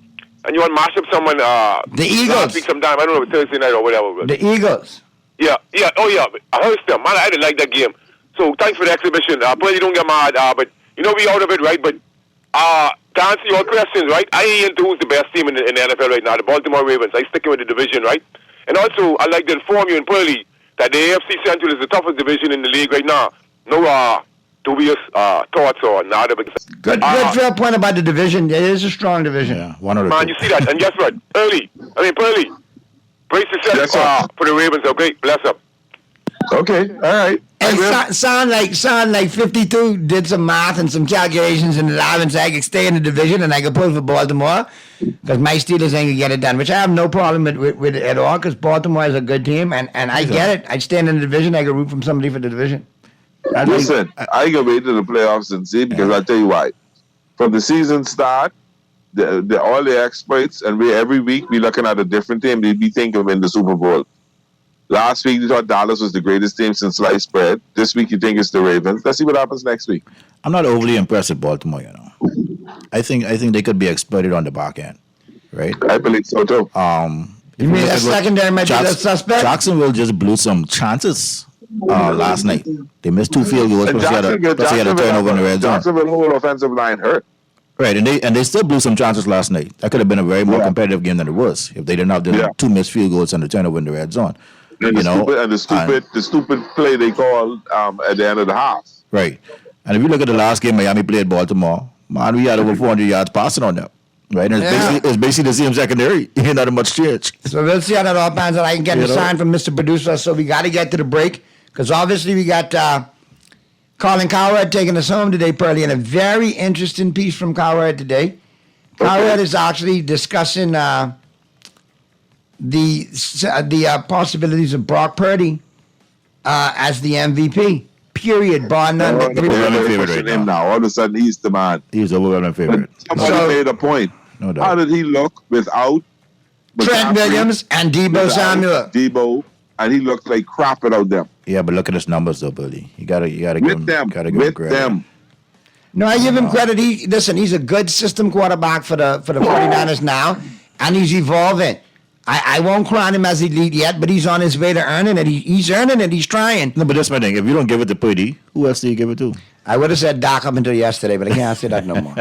and you all mashed up someone, the Eagles. Last week sometime. I don't know, Thursday night or whatever. The Eagles. Yeah. Oh, yeah. I heard them. Man, I didn't like that game. So, thanks for the exhibition. Please don't get mad, but, we out of it, right? But, to answer your questions, right? I ain't into who's the best team in the NFL right now, the Baltimore Ravens. I sticking with the division, right? And also, I like to inform you and Pearly that the AFC Central is the toughest division in the league right now. No dubious thoughts or nada. Good fair point about the division. It is a strong division. Yeah, one of the Man, you see that. And guess what? Pearly, brace yourself for the Ravens, okay? Bless up. Okay, all right. And sound like 52 did some math and some calculations and allowing so I could stay in the division and I could pull for Baltimore because my Steelers ain't gonna get it done, which I have no problem with at all because Baltimore is a good team and I get it. I stand in the division. I could root from somebody for the division. Listen, I can wait to the playoffs and see because I'll tell you why. From the season start, all the experts and every week we looking at a different team. They'd be thinking of in the Super Bowl. Last week you thought Dallas was the greatest team since sliced bread. This week you think it's the Ravens. Let's see what happens next week. I'm not overly impressed with Baltimore, I think they could be exploited on the back end, right? I believe so too. You mean that secondary might be the suspect? Jacksonville just blew some chances last night. They missed 2 field goals plus he had a turnover in the red zone. Jacksonville whole offensive line hurt. Right, and they still blew some chances last night. That could have been a very more competitive game than it was if they didn't have the 2 missed field goals and the turnover in the red zone. And the stupid play they called at the end of the half. Right. And if you look at the last game Miami played Baltimore, man, we had over 400 yards passing on them. Right? And it's basically the same secondary. Ain't not much change. So we'll see how that all pans out. I can get a sign from Mr. Producer, so we got to get to the break because obviously we got Colin Cowherd taking us home today, Pearly, and a very interesting piece from Cowherd today. Cowherd is actually discussing the possibilities of Brock Purdy as the MVP. Period. Bar none. Overwhelming favorite right now. Now all of a sudden he's the man. He's overwhelming favorite. Somebody made a point. No doubt. How did he look without Trent Williams and Deebo Samuel? Deebo, and he looked like crap without them. Yeah, but look at his numbers though, Billy. You gotta give him credit. No, I give him credit. He's a good system quarterback for the 49ers now, and he's evolving. I won't crown him as elite yet, but he's on his way to earning it. He's earning it. He's trying. No, but that's my thing. If you don't give it to Purdy, who else do you give it to? I would have said Doc up until yesterday, but I can't say that no more.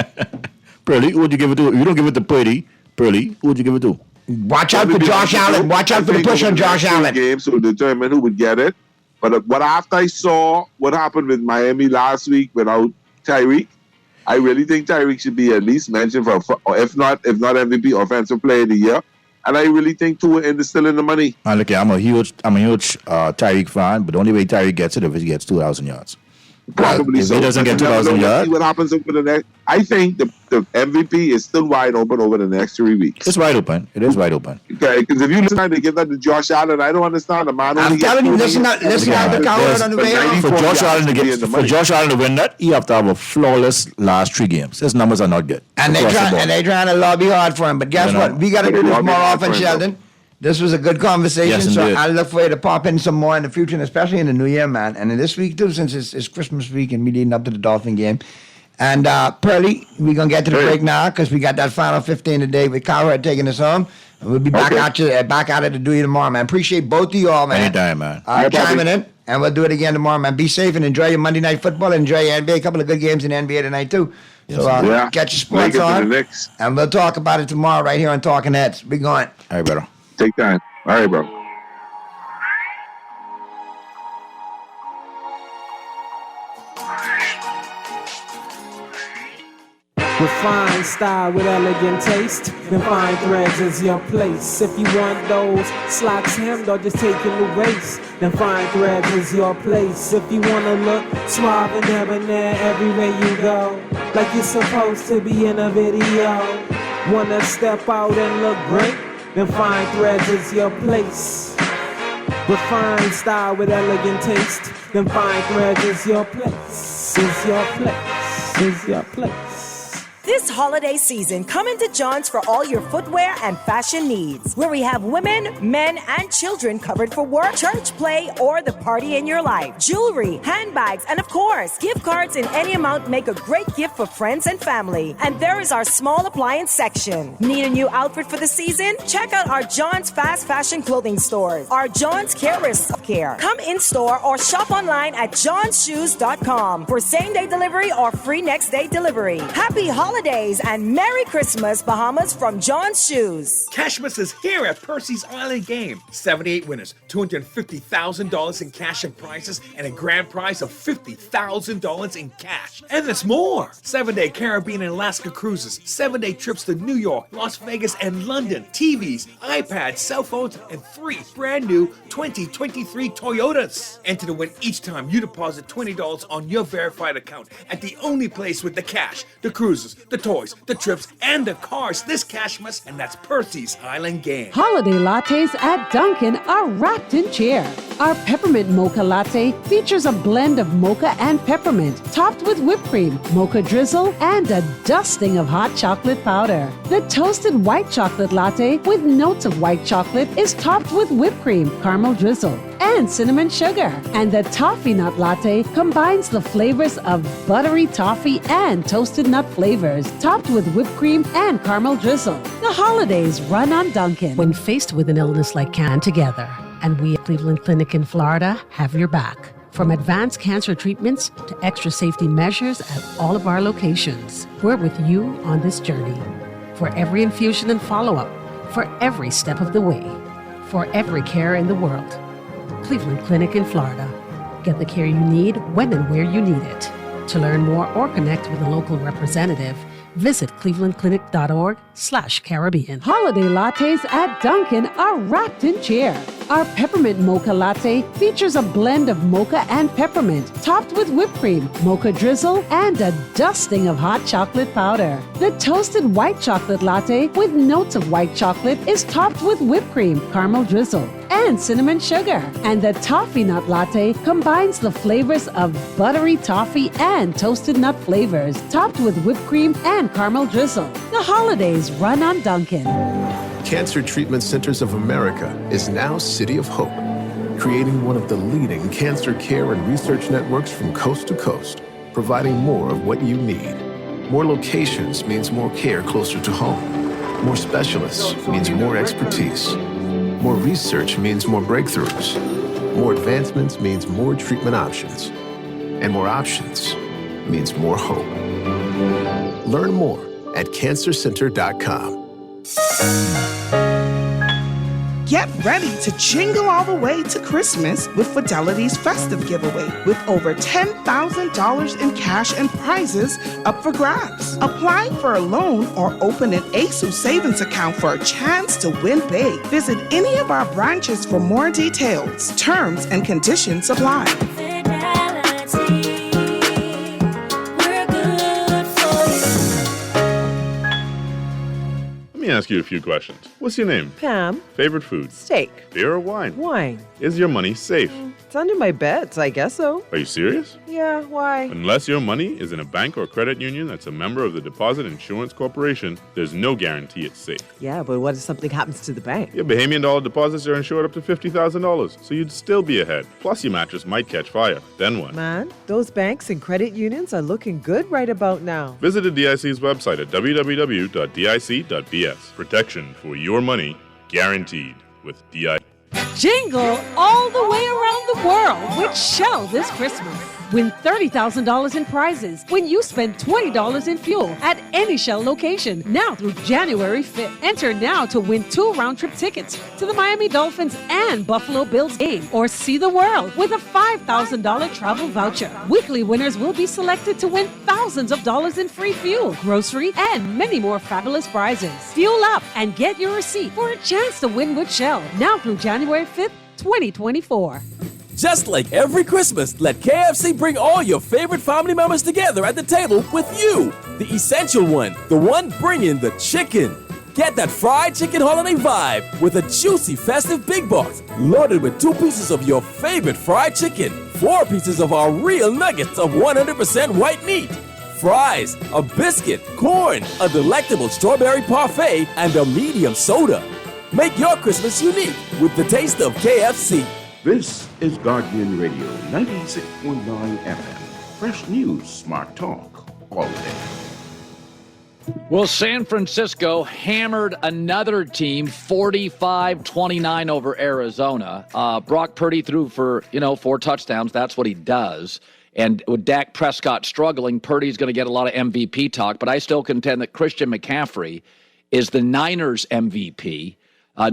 Purdy, who would you give it to? If you don't give it to Purdy, who would you give it to? Watch out for Josh Allen. Watch out for the push on Josh Allen. Games will determine who would get it. But after I saw what happened with Miami last week without Tyreek, I really think Tyreek should be at least mentioned for if not MVP, Offensive Player of the Year. And I really think Tua is still in the money. Look, I'm a huge Tyreek fan, but the only way Tyreek gets it if he gets 2,000 yards. Probably if so. he doesn't get You never 2,000 know. Let's yards, see what happens over the next. I think the MVP is still wide open over the next 3 weeks. it's wide open. It is wide open. Okay, because if you listen to give that to Josh Allen, I don't understand the man. I'm telling you, listen to the coward on the way out. For Josh Allen to win that, he have to have a flawless last 3 games. His numbers are not good. And they trying to lobby hard for him. But guess what? We got to do this more often, Sheldon. This was a good conversation, Yes, so indeed. I look for you to pop in some more in the future, and especially in the new year, man. And in this week, too, since it's Christmas week and we leading up to the Dolphin game. And Pearly, we're going to get to the break now because we got that final 15 today with Cowherd taking us home. And we'll be back at it to do you tomorrow, man. Appreciate both of you all, man. Anytime, man. Chiming in, and we'll do it again tomorrow, man. Be safe and enjoy your Monday Night Football. Enjoy your NBA. A couple of good games in the NBA tonight, too. So get your sports on, and we'll talk about it tomorrow right here on Talking Heads. Be going. All right, brother. Take time. All right, bro. Refined style with elegant taste, then fine threads is your place. If you want those slacks hemmed or just taking the waist, then fine threads is your place. If you wanna look suave and debonair everywhere you go, like you're supposed to be in a video, wanna step out and look great, then fine threads is your place. Refined style with elegant taste, then fine threads is your place. Is your place. Is your place. This holiday season, come into John's for all your footwear and fashion needs, where we have women, men, and children covered for work, church, play, or the party in your life. Jewelry, handbags, and of course, gift cards in any amount make a great gift for friends and family. And there is our small appliance section. Need a new outfit for the season? Check out our John's fast fashion clothing stores. Our John's Care is self-care. Come in store or shop online at johnsshoes.com for same-day delivery or free next-day delivery. Happy holidays and Merry Christmas, Bahamas, from John's Shoes. Cashmas is here at Percy's Island Game. 78 winners, $250,000 in cash and prizes, and a grand prize of $50,000 in cash. And there's more. 7-day Caribbean and Alaska cruises, 7-day trips to New York, Las Vegas, and London, TVs, iPads, cell phones, and 3 brand new 2023 Toyotas. Enter to win each time you deposit $20 on your verified account at the only place with the cash, the cruises, the toys, the trips, and the cars this Cashmas, and that's Percy's Island Game. Holiday lattes at Dunkin' are wrapped in cheer. Our peppermint mocha latte features a blend of mocha and peppermint, topped with whipped cream, mocha drizzle, and a dusting of hot chocolate powder. The toasted white chocolate latte with notes of white chocolate is topped with whipped cream, caramel drizzle, and cinnamon sugar. And the toffee nut latte combines the flavors of buttery toffee and toasted nut flavors, topped with whipped cream and caramel drizzle. The holidays run on Dunkin'. When faced with an illness like Can Together, and we at Cleveland Clinic in Florida have your back. From advanced cancer treatments to extra safety measures at all of our locations, we're with you on this journey. For every infusion and follow-up, for every step of the way, for every care in the world. Cleveland Clinic in Florida. Get the care you need when and where you need it. To learn more or connect with a local representative, visit clevelandclinic.org/Caribbean. Holiday lattes at Dunkin' are wrapped in cheer. Our peppermint mocha latte features a blend of mocha and peppermint, topped with whipped cream, mocha drizzle, and a dusting of hot chocolate powder. The toasted white chocolate latte with notes of white chocolate is topped with whipped cream, caramel drizzle, and cinnamon sugar. And the toffee nut latte combines the flavors of buttery toffee and toasted nut flavors, topped with whipped cream and caramel drizzle. The holidays run on Dunkin'. Cancer Treatment Centers of America is now City of Hope, creating one of the leading cancer care and research networks from coast to coast, providing more of what you need. More locations means more care closer to home. More specialists means more expertise. More research means more breakthroughs. More advancements means more treatment options. And more options means more hope. Learn more at cancercenter.com. Get ready to jingle all the way to Christmas with Fidelity's festive giveaway with over $10,000 in cash and prizes up for grabs. Apply for a loan or open an ASUS savings account for a chance to win big. Visit any of our branches for more details. Terms and conditions apply. ask you a few questions. What's your name? Pam. Favorite food? Steak. Beer or wine? Wine. Is your money safe? It's under my bed, so I guess so. Are you serious? Yeah, why? Unless your money is in a bank or credit union that's a member of the Deposit Insurance Corporation, there's no guarantee it's safe. Yeah, but what if something happens to the bank? Your Bahamian dollar deposits are insured up to $50,000, so you'd still be ahead. Plus, your mattress might catch fire. Then what? Man, those banks and credit unions are looking good right about now. Visit the DIC's website at www.dic.bs. Protection for your money guaranteed with DIC. Jingle all the way around the world with Shell this Christmas. Win $30,000 in prizes when you spend $20 in fuel at any Shell location now through January 5th. Enter now to win 2 round-trip tickets to the Miami Dolphins and Buffalo Bills game or see the world with a $5,000 travel voucher. Weekly winners will be selected to win thousands of dollars in free fuel, grocery, and many more fabulous prizes. Fuel up and get your receipt for a chance to win with Shell now through January 5th, 2024. Just like every Christmas, let KFC bring all your favorite family members together at the table with you, the essential one, the one bringing the chicken. Get that fried chicken holiday vibe with a juicy festive big box loaded with 2 pieces of your favorite fried chicken, 4 pieces of our real nuggets of 100% white meat, fries, a biscuit, corn, a delectable strawberry parfait, and a medium soda. Make your Christmas unique with the taste of KFC. This is Guardian Radio 96.9 FM. Fresh news, smart talk, all day. Well, San Francisco hammered another team 45-29 over Arizona. Brock Purdy threw for, 4 touchdowns. That's what he does. And with Dak Prescott struggling, Purdy's going to get a lot of MVP talk. But I still contend that Christian McCaffrey is the Niners MVP.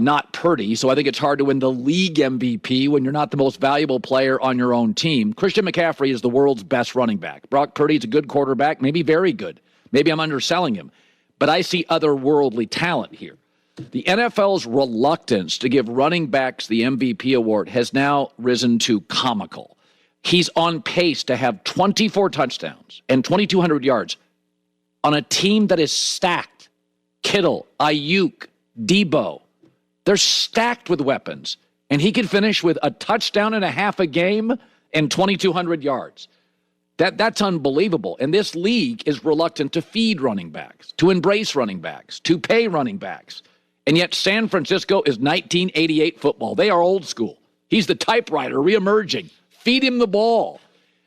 Not Purdy, so I think it's hard to win the league MVP when you're not the most valuable player on your own team. Christian McCaffrey is the world's best running back. Brock Purdy's a good quarterback, maybe very good. Maybe I'm underselling him. But I see otherworldly talent here. The NFL's reluctance to give running backs the MVP award has now risen to comical. He's on pace to have 24 touchdowns and 2,200 yards on a team that is stacked. Kittle, Ayuk, Debo. They're stacked with weapons, and he could finish with a touchdown and a half a game and 2,200 yards. That's unbelievable. And this league is reluctant to feed running backs, to embrace running backs, to pay running backs. And yet San Francisco is 1988 football. They are old school. He's the typewriter reemerging. Feed him the ball.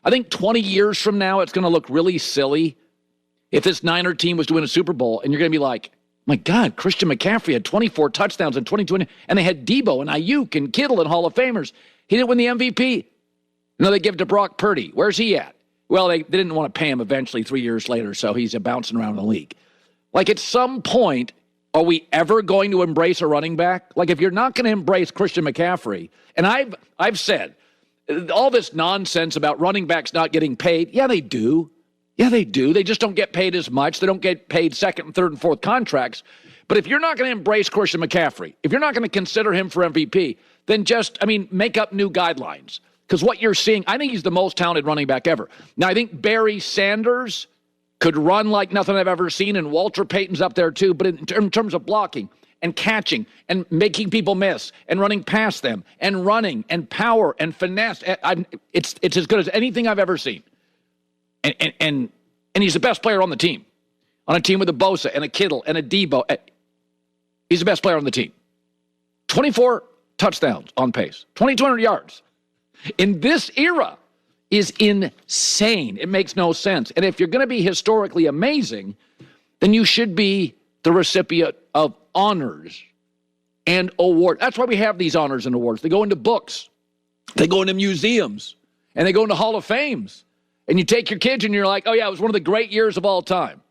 I think 20 years from now, it's going to look really silly if this Niner team was to win a Super Bowl, and you're going to be like, my God, Christian McCaffrey had 24 touchdowns in 2020, and they had Debo and Ayuk and Kittle and Hall of Famers. He didn't win the MVP. No, they give it to Brock Purdy. Where's he at? Well, they didn't want to pay him eventually 3 years later, so he's bouncing around the league. Like, at some point, are we ever going to embrace a running back? Like, if you're not going to embrace Christian McCaffrey, and I've said all this nonsense about running backs not getting paid, yeah, they do. Yeah, they do. They just don't get paid as much. They don't get paid second, and third, and fourth contracts. But if you're not going to embrace Christian McCaffrey, if you're not going to consider him for MVP, then make up new guidelines. Because what you're seeing, I think he's the most talented running back ever. Now, I think Barry Sanders could run like nothing I've ever seen, and Walter Payton's up there too. But in terms of blocking and catching and making people miss and running past them and running and power and finesse, it's as good as anything I've ever seen. And he's the best player on the team. On a team with a Bosa and a Kittle and a Debo. He's the best player on the team. 24 touchdowns on pace. 2,200 yards. In this era is insane. It makes no sense. And if you're going to be historically amazing, then you should be the recipient of honors and awards. That's why we have these honors and awards. They go into books. They go into museums. And they go into Hall of Fames. And you take your kids and you're like, oh, yeah, it was one of the great years of all time.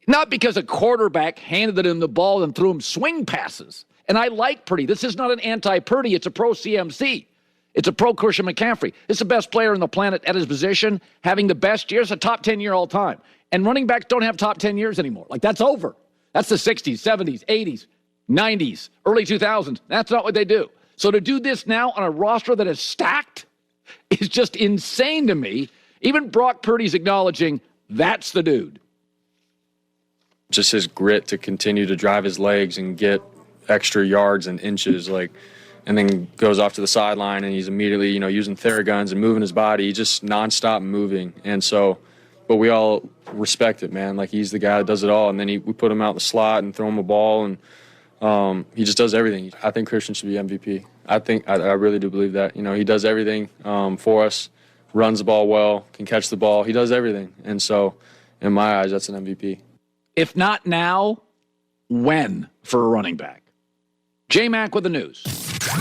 Not because a quarterback handed him the ball and threw him swing passes. And I like Purdy. This is not an anti-Purdy. It's a pro-CMC. It's a pro-Christian McCaffrey. It's the best player on the planet at his position, having the best years, a top 10 year all time. And running backs don't have top 10 years anymore. Like, that's over. That's the 60s, 70s, 80s, 90s, early 2000s. That's not what they do. So to do this now on a roster that is stacked is just insane to me. Even Brock Purdy's acknowledging that's the dude. just his grit to continue to drive his legs and get extra yards and inches, and then goes off to the sideline and he's immediately, using Theraguns and moving his body. He's just nonstop moving. And so, but we all respect it, man. Like, he's the guy that does it all. And then we put him out in the slot and throw him a ball, and he just does everything. I think Christian should be MVP. I really do believe that. He does everything for us, runs the ball well, can catch the ball. He does everything. And so, in my eyes, that's an MVP. If not now, when for a running back? J-Mac with the news.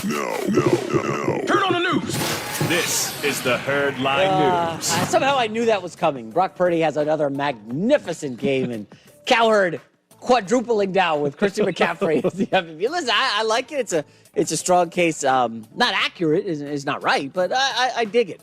No. Turn on the news. This is the Herd Line News. Somehow I knew that was coming. Brock Purdy has another magnificent game, and Cowherd quadrupling down with Christian McCaffrey as the MVP. Listen, I like it. It's a strong case. Not accurate is not right, but I dig it.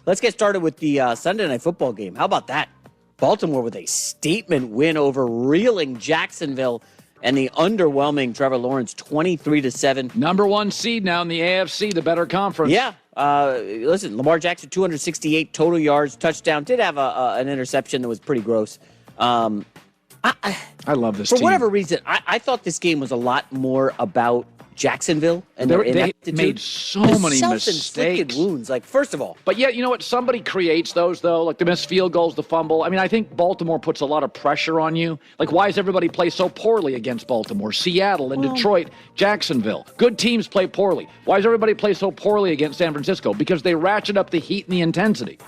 Let's get started with the Sunday Night Football game. How about that? Baltimore with a statement win over reeling Jacksonville, and the underwhelming Trevor Lawrence 23-7. Number one seed now in the AFC, the better conference. Yeah. Listen, Lamar Jackson, 268 total yards, touchdown. Did have an interception that was pretty gross. I love this for team. For whatever reason, I thought this game was a lot more about Jacksonville and their ineptitude. They made so many self-inflicted mistakes. wounds. Like, first of all. But yet, you know what? Somebody creates those, though. Like the missed field goals, the fumble. I mean, I think Baltimore puts a lot of pressure on you. Like, why does everybody play so poorly against Baltimore? Seattle and Detroit, Jacksonville. Good teams play poorly. Why does everybody play so poorly against San Francisco? Because they ratchet up the heat and the intensity.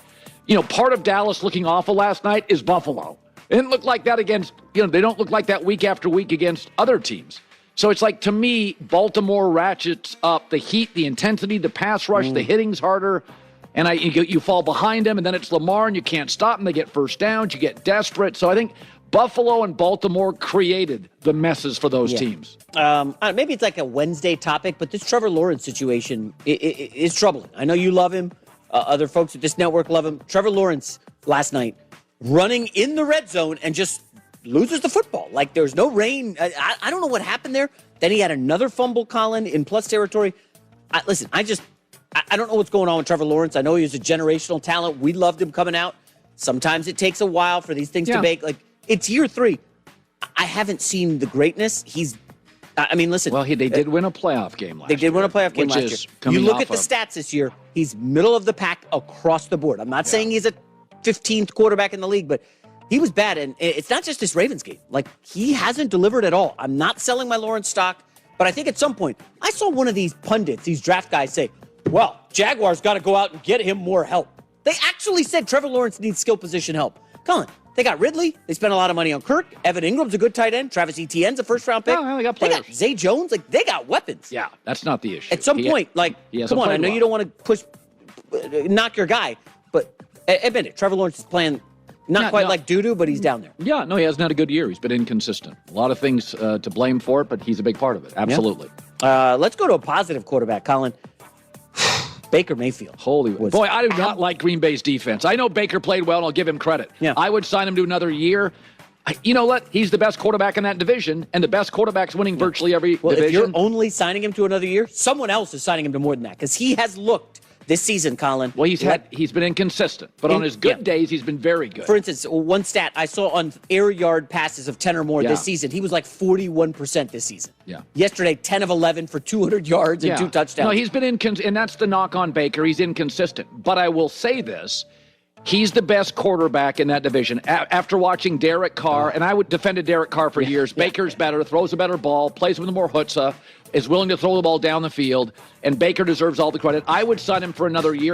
Part of Dallas looking awful last night is Buffalo. It didn't look like that against, they don't look like that week after week against other teams. So it's like, to me, Baltimore ratchets up the heat, the intensity, the pass rush, the hitting's harder, and you fall behind them, and then it's Lamar, and you can't stop them. They get first downs. You get desperate. So I think Buffalo and Baltimore created the messes for those teams. Maybe it's like a Wednesday topic, but this Trevor Lawrence situation is troubling. I know you love him. Other folks at this network love him. Trevor Lawrence last night running in the red zone and just loses the football. Like, there's no rain. I don't know what happened there. Then he had another fumble, Colin, in plus territory. I don't know what's going on with Trevor Lawrence. I know he's a generational talent. We loved him coming out. Sometimes it takes a while for these things to bake. Like, it's year 3. I haven't seen the greatness. Listen. Well, they did win a playoff game last year. They did win a playoff game last year. You look at the stats this year, he's middle of the pack across the board. I'm not saying he's a 15th quarterback in the league, but he was bad, and it's not just this Ravens game. Like, he hasn't delivered at all. I'm not selling my Lawrence stock, but I think at some point, I saw one of these pundits, these draft guys say, well, Jaguars got to go out and get him more help. They actually said Trevor Lawrence needs skill position help. Colin, they got Ridley. They spent a lot of money on Kirk. Evan Ingram's a good tight end. Travis Etienne's a first-round pick. They got players. They got Zay Jones. Like, they got weapons. Yeah, that's not the issue. At some point, come on, I know you don't want to knock your guy, but admit it, Trevor Lawrence is playing not quite like doo-doo, but he's down there. Yeah, no, he hasn't had a good year. He's been inconsistent. A lot of things to blame for it, but he's a big part of it. Absolutely. Let's go to a positive quarterback, Colin. Baker Mayfield. Holy boy, I do not like Green Bay's defense. I know Baker played well, and I'll give him credit. Yeah. I would sign him to another year. You know what? He's the best quarterback in that division, and the best quarterback's winning virtually every division. If you're only signing him to another year, someone else is signing him to more than that, because he has looked this season, Colin. Well, he's been inconsistent, but on his good days, he's been very good. For instance, one stat I saw on air yard passes of 10 or more this season, he was like 41% this season. Yeah. Yesterday, 10 of 11 for 200 yards and 2 touchdowns. No, he's been and that's the knock on Baker. He's inconsistent. But I will say this. He's the best quarterback in that division. After watching Derek Carr, and I would defended Derek Carr for years, Baker's better, throws a better ball, plays with more chutzpah, is willing to throw the ball down the field, and Baker deserves all the credit. I would sign him for another year.